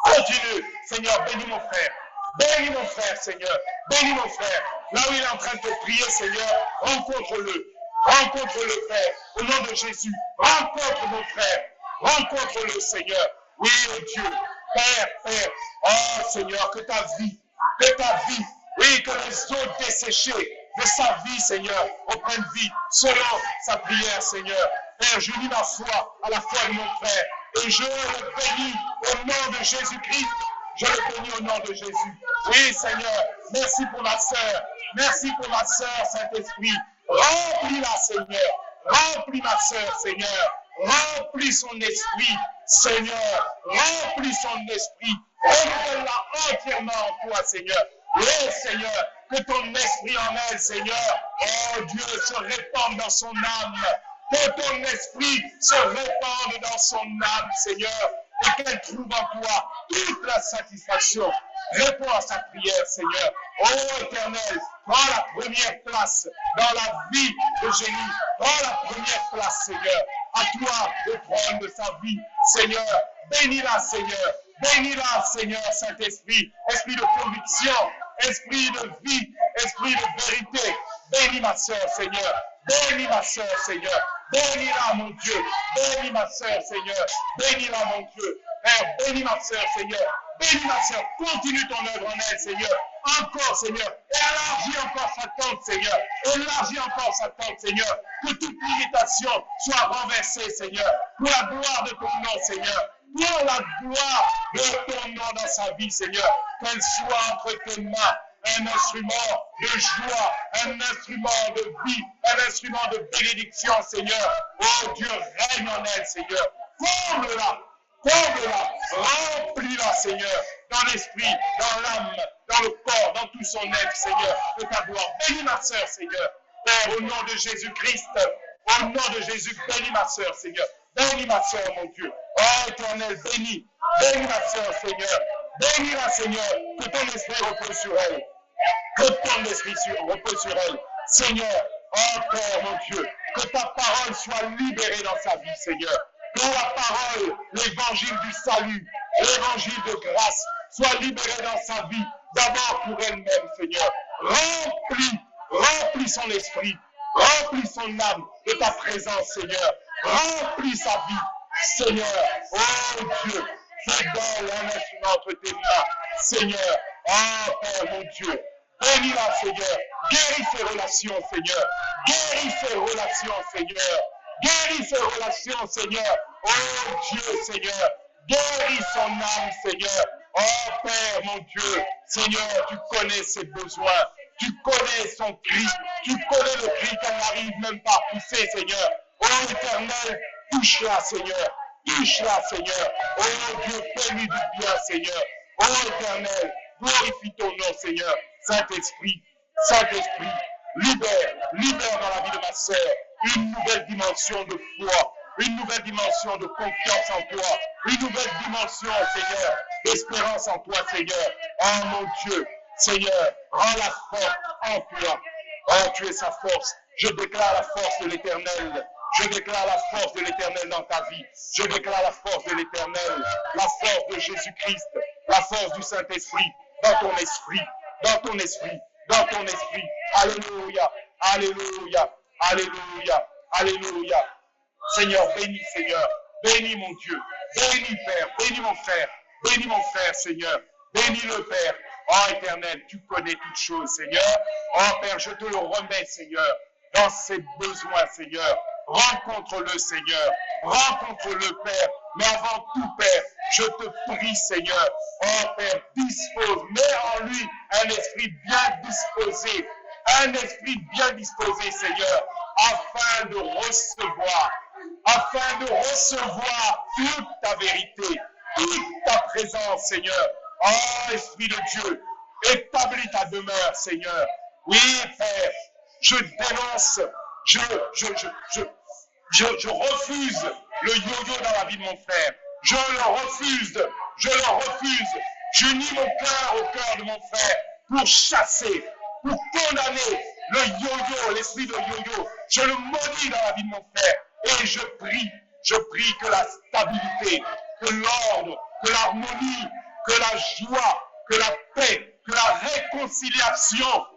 C: Continue. Seigneur, bénis mon frère. Bénis mon frère, Seigneur. Bénis mon frère. Là où il est en train de te prier, Seigneur, rencontre-le. Rencontre-le, Père. Au nom de Jésus. Rencontre mon frère. Rencontre-le, Seigneur. Oui, oh Dieu. Père. Oh, Seigneur, que ta vie, oui, que les eaux desséchées de sa vie, Seigneur, reprennent vie selon sa prière, Seigneur. Père, je lis ma foi à la foi de mon frère. Et je le bénis au nom de Jésus-Christ. Je le bénis au nom de Jésus. Oui, Seigneur, merci pour ma sœur. Merci pour ma sœur, Saint-Esprit. Remplis-la, Seigneur. Remplis ma sœur, Seigneur. Remplis son esprit, Seigneur. Remplis son esprit. Renouvelle-la entièrement en toi, Seigneur. Oui, Seigneur, que ton esprit en elle, Seigneur, oh Dieu, se répande dans son âme. Que ton esprit se répande dans son âme, Seigneur. et qu'elle trouve en toi toute la satisfaction. Réponds à sa prière, Seigneur. Oh Éternel, prends la première place dans la vie de Génie. Prends la première place, Seigneur. À toi le trône de sa vie, Seigneur. Bénis-la, Seigneur. Bénis-la, Seigneur, Saint-Esprit. Esprit de conviction, esprit de vie, esprit de vérité. Bénis ma sœur, Seigneur. Bénis ma sœur, Seigneur. Bénis-la, mon Dieu. Bénis ma sœur, Seigneur. Bénis-la, mon Dieu. Père, bénis ma sœur, Seigneur. Bénis ma sœur. Continue ton œuvre en elle, Seigneur. Encore, Seigneur. Et élargis encore sa tente, Seigneur. Élargis encore sa tente, Seigneur. Que toute limitation soit renversée, Seigneur. Pour la gloire de ton nom, Seigneur. Pour la gloire de ton nom dans sa vie, Seigneur. Qu'elle soit entre tes mains un instrument de joie, un instrument de vie, un instrument de bénédiction, Seigneur. Oh Dieu, règne en elle, Seigneur. Comble-la, comble-la, remplis-la, Seigneur, dans l'esprit, dans l'âme, dans le corps, dans tout son être, Seigneur, de ta gloire. Bénis ma sœur, Seigneur. Père, au nom de Jésus-Christ, au nom de Jésus, bénis ma sœur, Seigneur. Bénis ma sœur, mon Dieu. Oh Éternel, bénis ma sœur, Seigneur. Bénis-la, Seigneur, que ton esprit repose sur elle. Que ton esprit repose sur elle. Seigneur, oh Père, mon Dieu, que ta parole soit libérée dans sa vie, Seigneur. Que la parole, l'évangile du salut, l'évangile de grâce, soit libéré dans sa vie, d'abord pour elle-même, Seigneur. Remplis son esprit, remplis son âme de ta présence, Seigneur. Remplis sa vie, Seigneur. Oh Dieu, fais d'elle un instrument entre tes mains, Seigneur. Oh Père, mon Dieu, bénis-la, Seigneur. Guéris ses relations, Seigneur. Guéris ses relations, Seigneur. Guéris ses relations, Seigneur. Oh Dieu, Seigneur. Guéris son âme, Seigneur. Oh Père, mon Dieu. Seigneur, tu connais ses besoins. Tu connais son cri. Tu connais le cri qu'elle n'arrive même pas à pousser, Seigneur. Oh Éternel, touche-la, Seigneur. Touche-la, Seigneur. Oh Dieu, fais-lui du bien, Seigneur. Oh Éternel, glorifie ton nom, Seigneur. Saint-Esprit, Saint-Esprit, libère dans la vie de ma sœur une nouvelle dimension de foi, une nouvelle dimension de confiance en toi, une nouvelle dimension, Seigneur, d'espérance en toi, Seigneur. Oh mon Dieu, Seigneur, rends-la forte en toi. Oh, tu es sa force. Je déclare la force de l'Éternel. Je déclare la force de l'Éternel dans ta vie. Je déclare la force de l'Éternel, la force de Jésus-Christ, la force du Saint-Esprit dans ton esprit, dans ton esprit, dans ton esprit. Alléluia, alléluia, alléluia, alléluia. Seigneur, bénis, Seigneur. Bénis mon Dieu. Bénis Père. Bénis mon frère, Seigneur. Bénis le Père. Oh Éternel, tu connais toutes choses, Seigneur. Oh Père, je te le remets, Seigneur, dans ses besoins, Seigneur. Rencontre-le, Seigneur. Rencontre-le, Père. Mais avant tout, Père, je te prie, Seigneur. Oh Père, dispose. Mets en lui un esprit bien disposé. Un esprit bien disposé, Seigneur, afin de recevoir toute ta vérité, toute ta présence, Seigneur. Oh, Esprit de Dieu, établis ta demeure, Seigneur. Oui, Père, je dénonce, je refuse le yo-yo dans la vie de mon frère. Je le refuse. J'unis mon cœur au cœur de mon frère pour chasser, pour condamner le yo-yo, l'esprit de yo-yo. Je le maudis dans la vie de mon frère. Et je prie que la stabilité, que l'ordre, que l'harmonie, que la joie, que la paix, que la réconciliation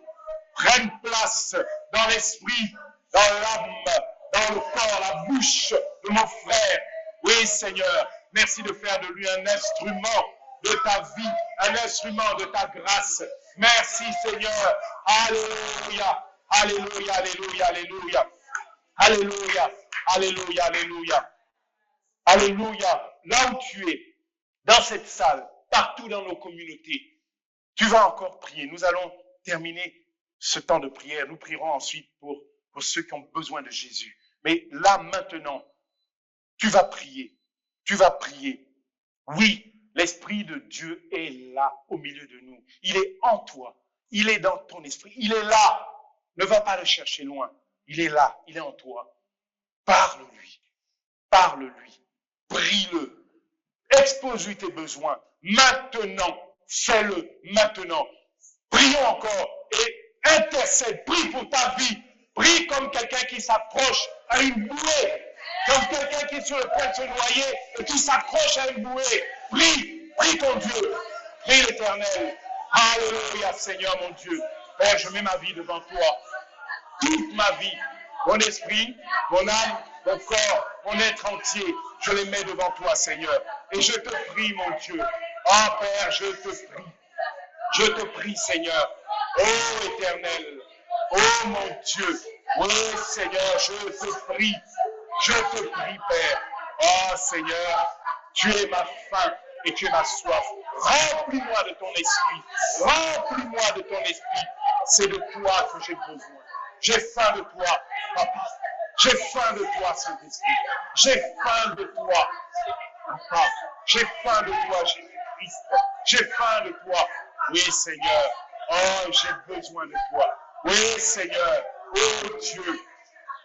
C: prennent place dans l'esprit, dans l'âme, dans le corps, la bouche de mon frère. Oui, Seigneur, merci de faire de lui un instrument de ta vie, un instrument de ta grâce. Merci, Seigneur. Alléluia, alléluia, alléluia, alléluia. Alléluia, alléluia, alléluia. Alléluia. Là où tu es, dans cette salle, partout dans nos communautés, tu vas encore prier. Nous allons terminer ce temps de prière. Nous prierons ensuite pour ceux qui ont besoin de Jésus. Mais là, maintenant, tu vas prier. Tu vas prier. Oui, l'Esprit de Dieu est là, au milieu de nous. Il est en toi. Il est dans ton esprit. Il est là. Ne va pas le chercher loin. Il est là. Il est en toi. Parle-lui. Parle-lui. Prie-le. Expose-lui tes besoins. Maintenant, fais-le maintenant. Prions encore et intercède. Prie pour ta vie. Prie comme quelqu'un qui s'approche à une bouée. Comme quelqu'un qui est sur le point de se noyer et qui s'accroche à une bouée. Prie ton Dieu. Prie l'Éternel. Alléluia, Seigneur mon Dieu. Père, je mets ma vie devant toi. Toute ma vie, mon esprit, mon âme, mon corps, mon être entier, je les mets devant toi, Seigneur. Et je te prie, mon Dieu. Ah, Père, je te prie. Je te prie, Seigneur. Ô Éternel, ô mon Dieu. Oui, Seigneur, je te prie. Je te prie, Père. Oh, Seigneur, tu es ma faim et tu es ma soif. Remplis-moi de ton esprit. Remplis-moi de ton esprit. C'est de toi que j'ai besoin. J'ai faim de toi, Papa. J'ai faim de toi, Saint-Esprit. J'ai faim de toi, Papa. J'ai faim de toi, Jésus-Christ. J'ai faim de toi. Oui, Seigneur. Oh, j'ai besoin de toi. Oui, Seigneur. Oh, Dieu.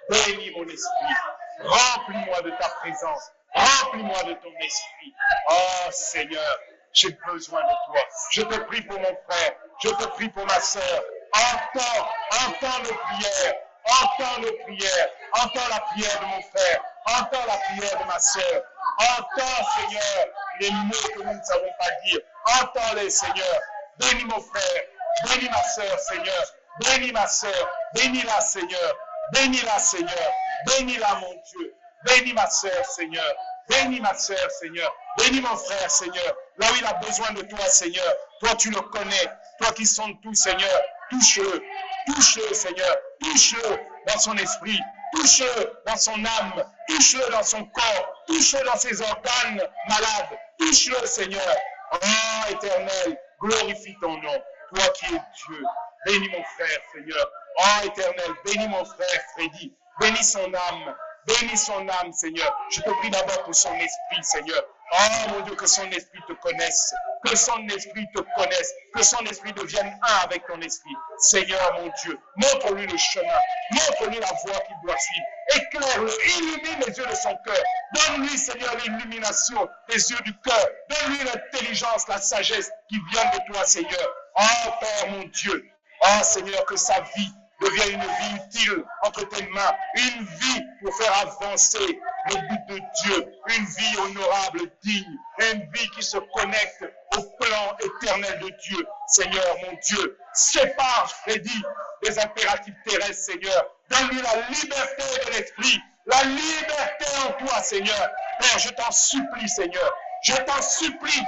C: Bénis mon esprit. Remplis-moi de ta présence. Remplis-moi de ton esprit. Oh, Seigneur. J'ai besoin de toi. Je te prie pour mon frère. Je te prie pour ma sœur. Entends nos prières. Entends nos prières. Entends la prière de mon frère. Entends la prière de ma sœur. Entends, Seigneur, les mots que nous ne savons pas dire. Entends-les, Seigneur. Bénis mon frère. Bénis ma sœur, Seigneur. Bénis ma sœur. Bénis-la, Seigneur. Bénis-la, Seigneur. Bénis-la, mon Dieu. Bénis ma sœur, Seigneur. Bénis ma sœur, Seigneur. Bénis mon frère, Seigneur. Là où il a besoin de toi, Seigneur. Toi, tu le connais. Toi qui sondes tout, Seigneur. Touche-le. Touche-le, Seigneur. Touche-le dans son esprit. Touche-le dans son âme. Touche-le dans son corps. Touche-le dans ses organes malades. Touche-le, Seigneur. Oh, Éternel, glorifie ton nom. Toi qui es Dieu. Bénis mon frère, Seigneur. Oh, Éternel, bénis mon frère, Freddy. Bénis son âme. Bénis son âme, Seigneur. Je te prie d'abord pour son esprit, Seigneur. Oh, mon Dieu, que son esprit te connaisse. Que son esprit te connaisse. Que son esprit devienne un avec ton esprit. Seigneur, mon Dieu, montre-lui le chemin. Montre-lui la voie qu'il doit suivre. Éclaire-le. Illumine les yeux de son cœur. Donne-lui, Seigneur, l'illumination des yeux du cœur. Donne-lui l'intelligence, la sagesse qui vient de toi, Seigneur. Oh, Père, mon Dieu. Oh, Seigneur, que sa vie devienne une vie utile entre tes mains, une vie pour faire avancer le but de Dieu, une vie honorable, digne, une vie qui se connecte au plan éternel de Dieu. Seigneur, mon Dieu, sépare Freddy des impératifs terrestres, Seigneur. Donne-lui la liberté de l'esprit, la liberté en toi, Seigneur. Père, je t'en supplie, Seigneur. Je t'en supplie,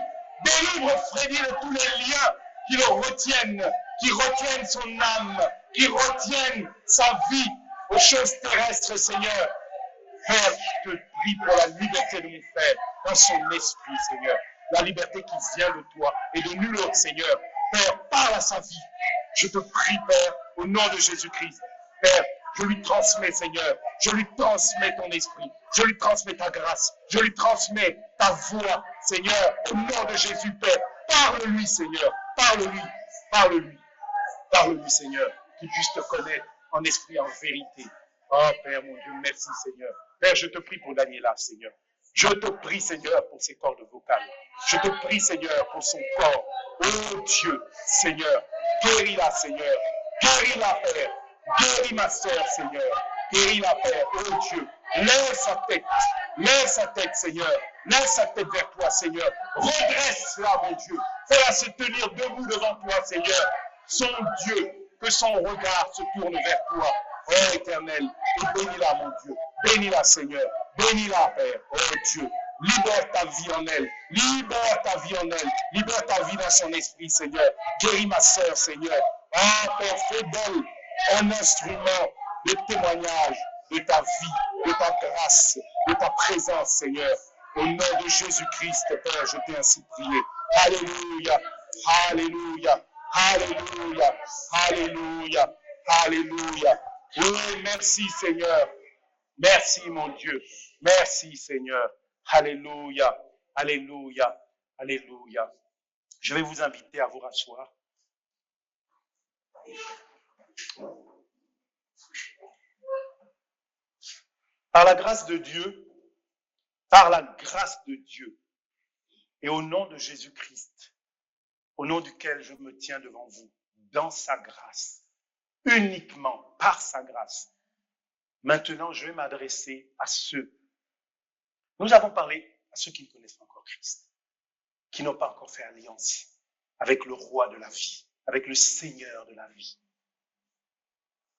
C: délivre Freddy de tous les liens qui le retiennent, qui retiennent son âme, qui retiennent sa vie aux choses terrestres, Seigneur. Père, je te prie pour la liberté de mon frère dans son esprit, Seigneur. La liberté qui vient de toi et de nul autre, Seigneur. Père, parle à sa vie. Je te prie, Père, au nom de Jésus-Christ. Père, je lui transmets, Seigneur. Je lui transmets ton esprit. Je lui transmets ta grâce. Je lui transmets ta voix, Seigneur. Au nom de Jésus, Père. Parle-lui, Seigneur. Parle-lui. Parle-lui. Parle-lui, Seigneur. Qu'il puisse te connaître en esprit, en vérité. Oh, Père, mon Dieu, merci, Seigneur. Père, je te prie pour Daniela, Seigneur. Je te prie, Seigneur, pour ses cordes vocales. Je te prie, Seigneur, pour son corps. Oh Dieu, Seigneur, guéris-la, Seigneur. Guéris-la, Père. Guéris ma sœur, Seigneur. Guéris-la, Père. Oh Dieu, lève sa tête, Seigneur. Lève sa tête vers toi, Seigneur. Redresse-la, mon Dieu. Fais-la se tenir debout devant toi, Seigneur. Son Dieu, que son regard se tourne vers toi. Oh Éternel, et bénis-la, mon Dieu. Bénis-la, Seigneur. Bénis-la, Père. Oh Dieu, libère ta vie en elle. Libère ta vie en elle. Libère ta vie dans son esprit, Seigneur. Guéris ma sœur, Seigneur. Ah, Père, fais d'elle un instrument de témoignage de ta vie, de ta grâce, de ta présence, Seigneur. Au nom de Jésus-Christ, Père, je t'ai ainsi prié. Alléluia. Alléluia. Alléluia. Alléluia. Alléluia. Oui, merci, Seigneur. Merci, mon Dieu. Merci, Seigneur. Alléluia. Alléluia. Alléluia. Je vais vous inviter à vous rasseoir. Par la grâce de Dieu, Et au nom de Jésus-Christ, au nom duquel je me tiens devant vous, dans sa grâce, uniquement par sa grâce, maintenant je vais m'adresser à ceux. Nous avons parlé à ceux qui ne connaissent pas encore Christ, qui n'ont pas encore fait alliance avec le roi de la vie, avec le Seigneur de la vie.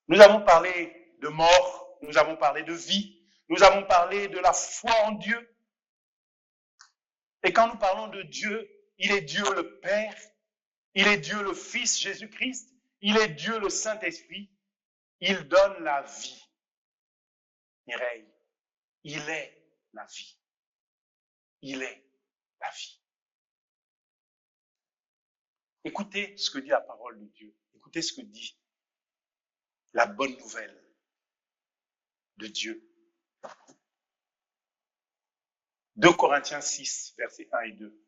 C: Nous avons parlé de mort, nous avons parlé de vie, nous avons parlé de la foi en Dieu. Et quand nous parlons de Dieu, il est Dieu le Père, il est Dieu le Fils Jésus-Christ, il est Dieu le Saint-Esprit, il donne la vie. Mireille, il est la vie. Il est la vie. Écoutez ce que dit la parole de Dieu. Écoutez ce que dit la bonne nouvelle de Dieu. 2 Corinthiens 6, versets 1 et 2.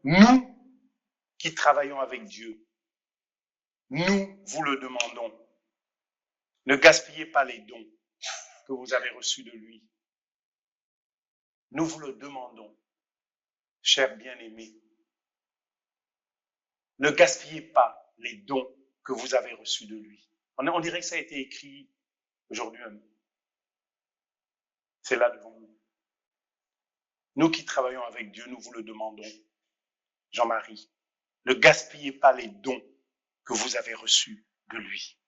C: Nous qui travaillons avec Dieu, nous vous le demandons. Ne gaspillez pas les dons que vous avez reçus de lui. Nous vous le demandons, chers bien-aimés. Ne gaspillez pas les dons que vous avez reçus de lui. On dirait que ça a été écrit aujourd'hui même. C'est là devant nous. Nous qui travaillons avec Dieu, nous vous le demandons. Jean-Marie, ne gaspillez pas les dons que vous avez reçus de lui.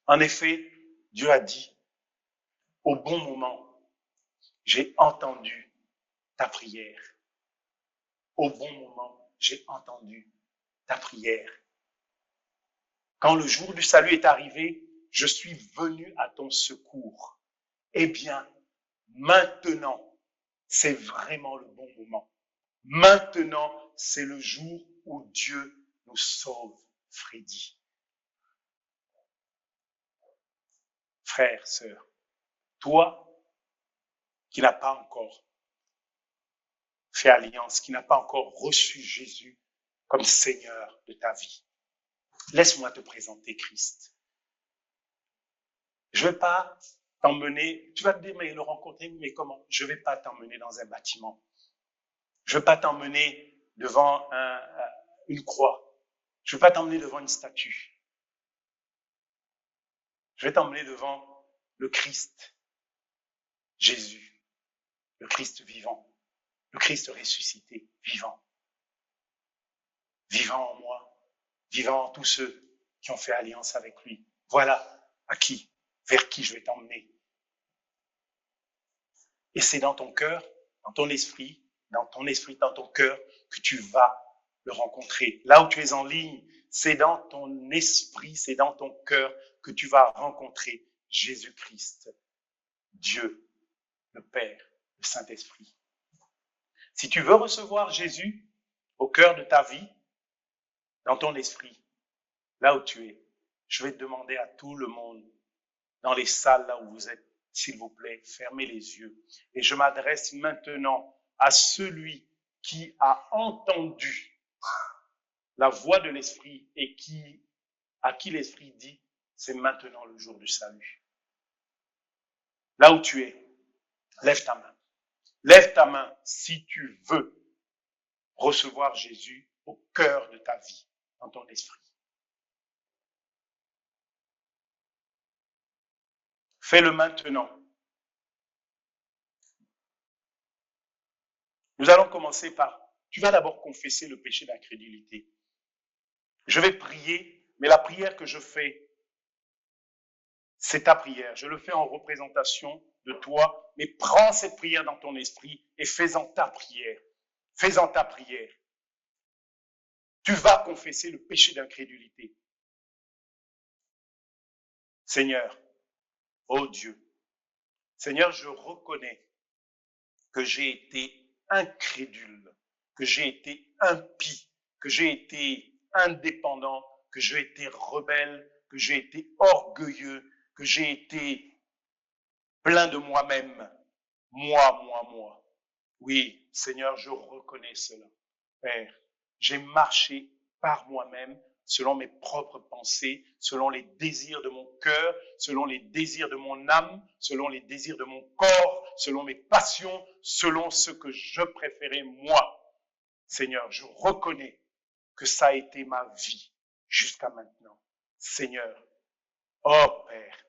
C: En effet, Dieu a dit, au bon moment, j'ai entendu ta prière. Au bon moment, j'ai entendu ta prière. Quand le jour du salut est arrivé, je suis venu à ton secours. Eh bien, maintenant, c'est vraiment le bon moment. Maintenant, c'est le jour où Dieu nous sauve, Freddy. Frère, sœur, toi qui n'as pas encore fait alliance, qui n'as pas encore reçu Jésus comme Seigneur de ta vie, laisse-moi te présenter Christ. Je ne vais pas t'emmener, tu vas te dire, mais le rencontrer, mais comment? Je ne vais pas t'emmener dans un bâtiment. Je ne vais pas t'emmener devant une croix. Je ne vais pas t'emmener devant une statue. Je vais t'emmener devant le Christ, Jésus, le Christ vivant, le Christ ressuscité, vivant. Vivant en moi, vivant en tous ceux qui ont fait alliance avec lui. Voilà vers qui je vais t'emmener. Et c'est dans ton cœur, dans ton esprit, dans ton cœur, que tu vas le rencontrer. Là où tu es en ligne, c'est dans ton esprit, c'est dans ton cœur que tu vas rencontrer Jésus-Christ, Dieu, le Père, le Saint-Esprit. Si tu veux recevoir Jésus au cœur de ta vie, dans ton esprit, là où tu es, je vais te demander à tout le monde, dans les salles là où vous êtes, s'il vous plaît, fermez les yeux. Et je m'adresse maintenant à celui qui a entendu la voix de l'Esprit et à qui l'Esprit dit, c'est maintenant le jour du salut. Là où tu es, lève ta main. Lève ta main si tu veux recevoir Jésus au cœur de ta vie, dans ton esprit. Fais-le maintenant. Nous allons commencer par, tu vas d'abord confesser le péché d'incrédulité. Je vais prier, mais la prière que je fais, c'est ta prière. Je le fais en représentation de toi, mais prends cette prière dans ton esprit et fais-en ta prière. Fais-en ta prière. Tu vas confesser le péché d'incrédulité. Seigneur, ô Dieu, Seigneur, je reconnais que j'ai été incrédule, que j'ai été impie, que j'ai été indépendant, que j'ai été rebelle, que j'ai été orgueilleux, que j'ai été plein de moi-même. Moi. Oui, Seigneur, je reconnais cela. Père, j'ai marché par moi-même, selon mes propres pensées, selon les désirs de mon cœur, selon les désirs de mon âme, selon les désirs de mon corps, selon mes passions, selon ce que je préférais moi. Seigneur, je reconnais que ça a été ma vie jusqu'à maintenant. Seigneur, oh Père,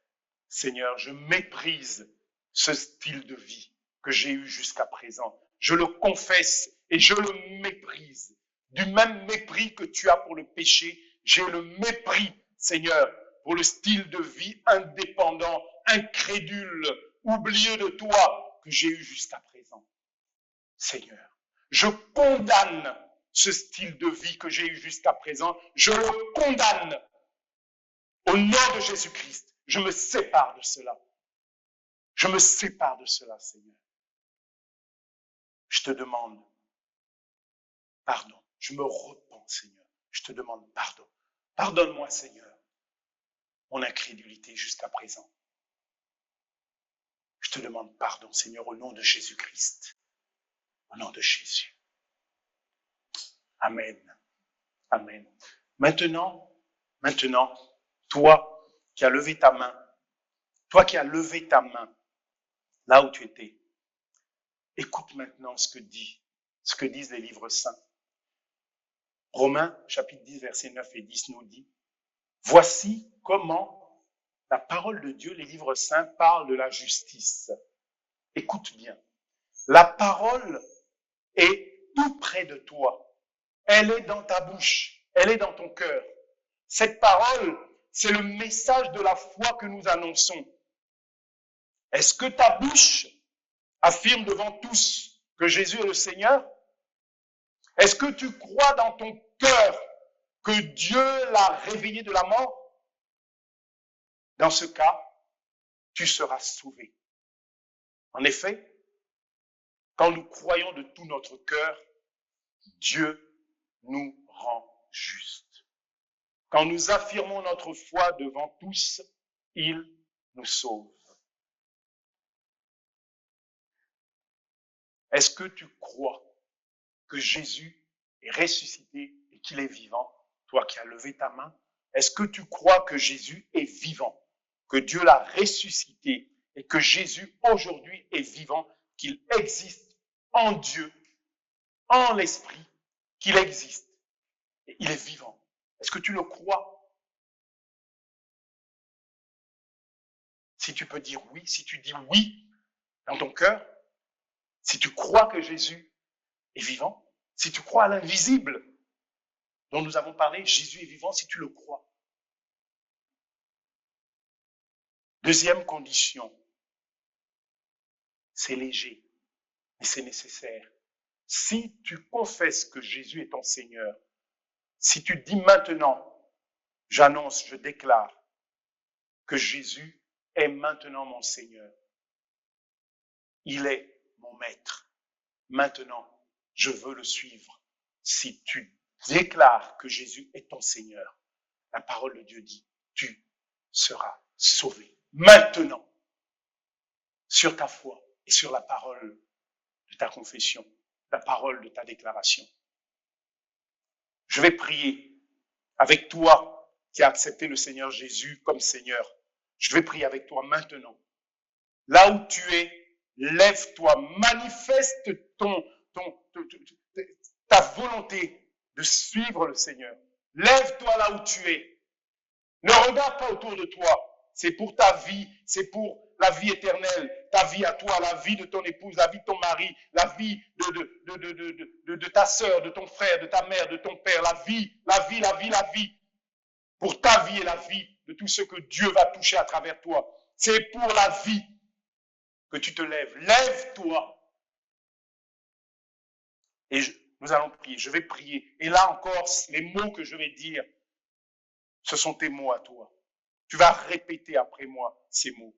C: Seigneur, je méprise ce style de vie que j'ai eu jusqu'à présent. Je le confesse et je le méprise. Du même mépris que tu as pour le péché, j'ai le mépris, Seigneur, pour le style de vie indépendant, incrédule, oublieux de toi que j'ai eu jusqu'à présent. Seigneur, je condamne ce style de vie que j'ai eu jusqu'à présent. Je le condamne. Au nom de Jésus-Christ, je me sépare de cela. Je me sépare de cela, Seigneur. Je te demande pardon. Je me repens, Seigneur. Je te demande pardon. Pardonne-moi, Seigneur, mon incrédulité jusqu'à présent. Je te demande pardon, Seigneur, au nom de Jésus-Christ. Au nom de Jésus. Amen. Amen. Maintenant, toi qui as levé ta main, là où tu étais, écoute maintenant ce que disent les livres saints. Romains, chapitre 10, versets 9 et 10 nous dit, voici comment la parole de Dieu, les livres saints, parlent de la justice. Écoute bien. La parole est tout près de toi. Elle est dans ta bouche. Elle est dans ton cœur. Cette parole, c'est le message de la foi que nous annonçons. Est-ce que ta bouche affirme devant tous que Jésus est le Seigneur? Est-ce que tu crois dans ton cœur que Dieu l'a réveillé de la mort? Dans ce cas, tu seras sauvé. En effet, quand nous croyons de tout notre cœur, Dieu nous rend justes. Quand nous affirmons notre foi devant tous, il nous sauve. Est-ce que tu crois que Jésus est ressuscité et qu'il est vivant? Toi qui as levé ta main, est-ce que tu crois que Jésus est vivant, que Dieu l'a ressuscité et que Jésus aujourd'hui est vivant, qu'il existe en Dieu, en l'Esprit, qu'il existe et il est vivant? Est-ce que tu le crois? Si tu peux dire oui, si tu dis oui dans ton cœur, si tu crois que Jésus est vivant, si tu crois à l'invisible dont nous avons parlé, Jésus est vivant, si tu le crois. Deuxième condition, c'est léger, mais c'est nécessaire. Si tu confesses que Jésus est ton Seigneur, si tu dis maintenant, j'annonce, je déclare que Jésus est maintenant mon Seigneur, il est mon maître. Maintenant, je veux le suivre. Si tu déclares que Jésus est ton Seigneur, la parole de Dieu dit, tu seras sauvé. Maintenant, sur ta foi et sur la parole de ta confession, la parole de ta déclaration. Je vais prier avec toi qui as accepté le Seigneur Jésus comme Seigneur. Je vais prier avec toi maintenant. Là où tu es, lève-toi, manifeste ta volonté de suivre le Seigneur. Lève-toi là où tu es. Ne regarde pas autour de toi. C'est pour ta vie, c'est pour la vie éternelle, ta vie à toi, la vie de ton épouse, la vie de ton mari, la vie de ta sœur, de ton frère, de ta mère, de ton père, la vie. Pour ta vie et la vie de tout ce que Dieu va toucher à travers toi. C'est pour la vie que tu te lèves. Lève-toi. Et nous allons prier. Je vais prier. Et là encore, les mots que je vais dire, ce sont tes mots à toi. Tu vas répéter après moi ces mots.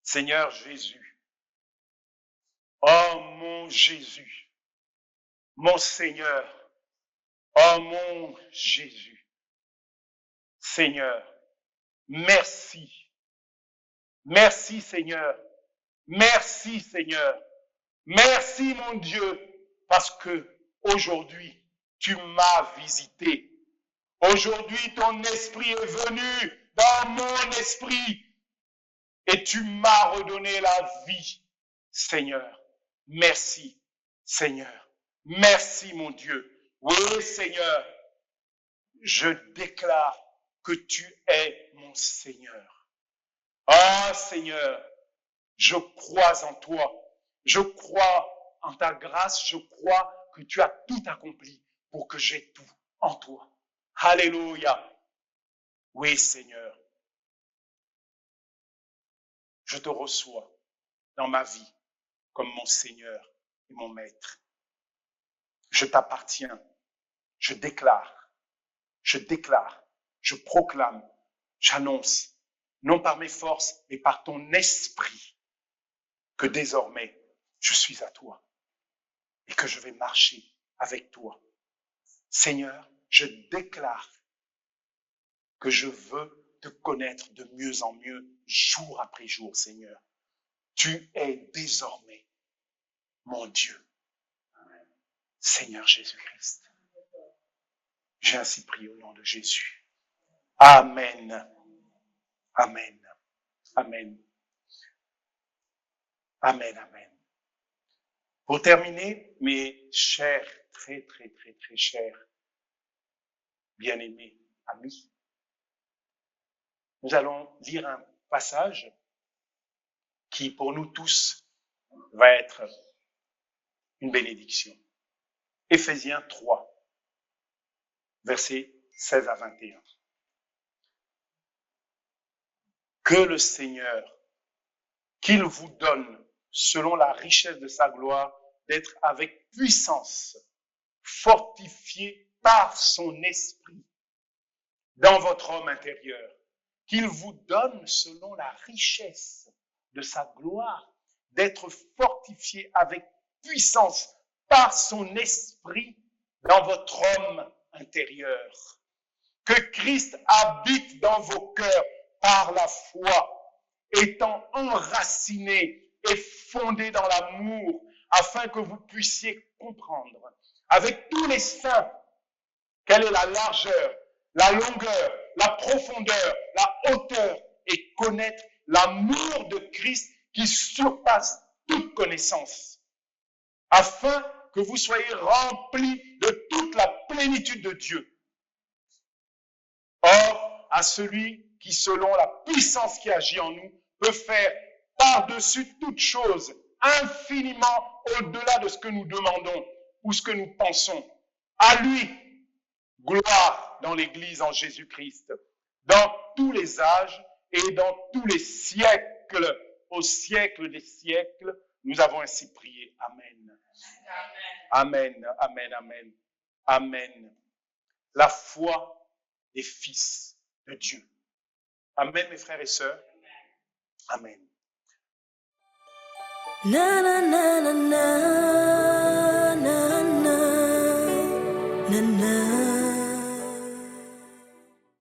C: Seigneur Jésus. Oh mon Jésus. Mon Seigneur. Oh mon Jésus. Seigneur. Merci. Merci Seigneur. Merci Seigneur. Merci mon Dieu. Parce que aujourd'hui, tu m'as visité. Aujourd'hui, ton esprit est venu dans mon esprit et tu m'as redonné la vie. Seigneur, merci. Seigneur, merci mon Dieu. Oui, Seigneur, je déclare que tu es mon Seigneur. Ah, Seigneur, je crois en toi. Je crois en ta grâce. Je crois que tu as tout accompli pour que j'ai tout en toi. Alléluia. Oui, Seigneur, je te reçois dans ma vie comme mon Seigneur et mon Maître. Je t'appartiens. Je déclare, je proclame, j'annonce, non par mes forces, mais par ton esprit, que désormais, je suis à toi et que je vais marcher avec toi. Seigneur, je déclare que je veux te connaître de mieux en mieux, jour après jour, Seigneur. Tu es désormais mon Dieu. Seigneur Jésus-Christ. J'ai ainsi prié au nom de Jésus. Amen. Amen. Amen. Amen. Amen. Pour terminer, mes chers, très chers, bien-aimés amis, nous allons lire un passage qui, pour nous tous, va être une bénédiction. Éphésiens 3, versets 16 à 21. Que le Seigneur, qu'il vous donne, selon la richesse de sa gloire, d'être avec puissance, fortifié par son esprit dans votre homme intérieur. Qu'il vous donne, selon la richesse de sa gloire, d'être fortifié avec puissance par son esprit dans votre homme intérieur. Que Christ habite dans vos cœurs par la foi, étant enraciné et fondé dans l'amour, afin que vous puissiez comprendre avec tous les saints quelle est la largeur, la longueur, la profondeur, la hauteur, et connaître l'amour de Christ qui surpasse toute connaissance, afin que vous soyez remplis de toute la plénitude de Dieu. Or, à celui qui, selon la puissance qui agit en nous, peut faire par-dessus toute chose, infiniment au-delà de ce que nous demandons ou ce que nous pensons. À lui, gloire dans l'Église en Jésus-Christ, dans tous les âges et dans tous les siècles, au siècle des siècles. Nous avons ainsi prié. Amen. Amen, amen, amen, amen. La foi des fils de Dieu. Amen, mes frères et sœurs. Amen.
A: Na na na na na na na na na.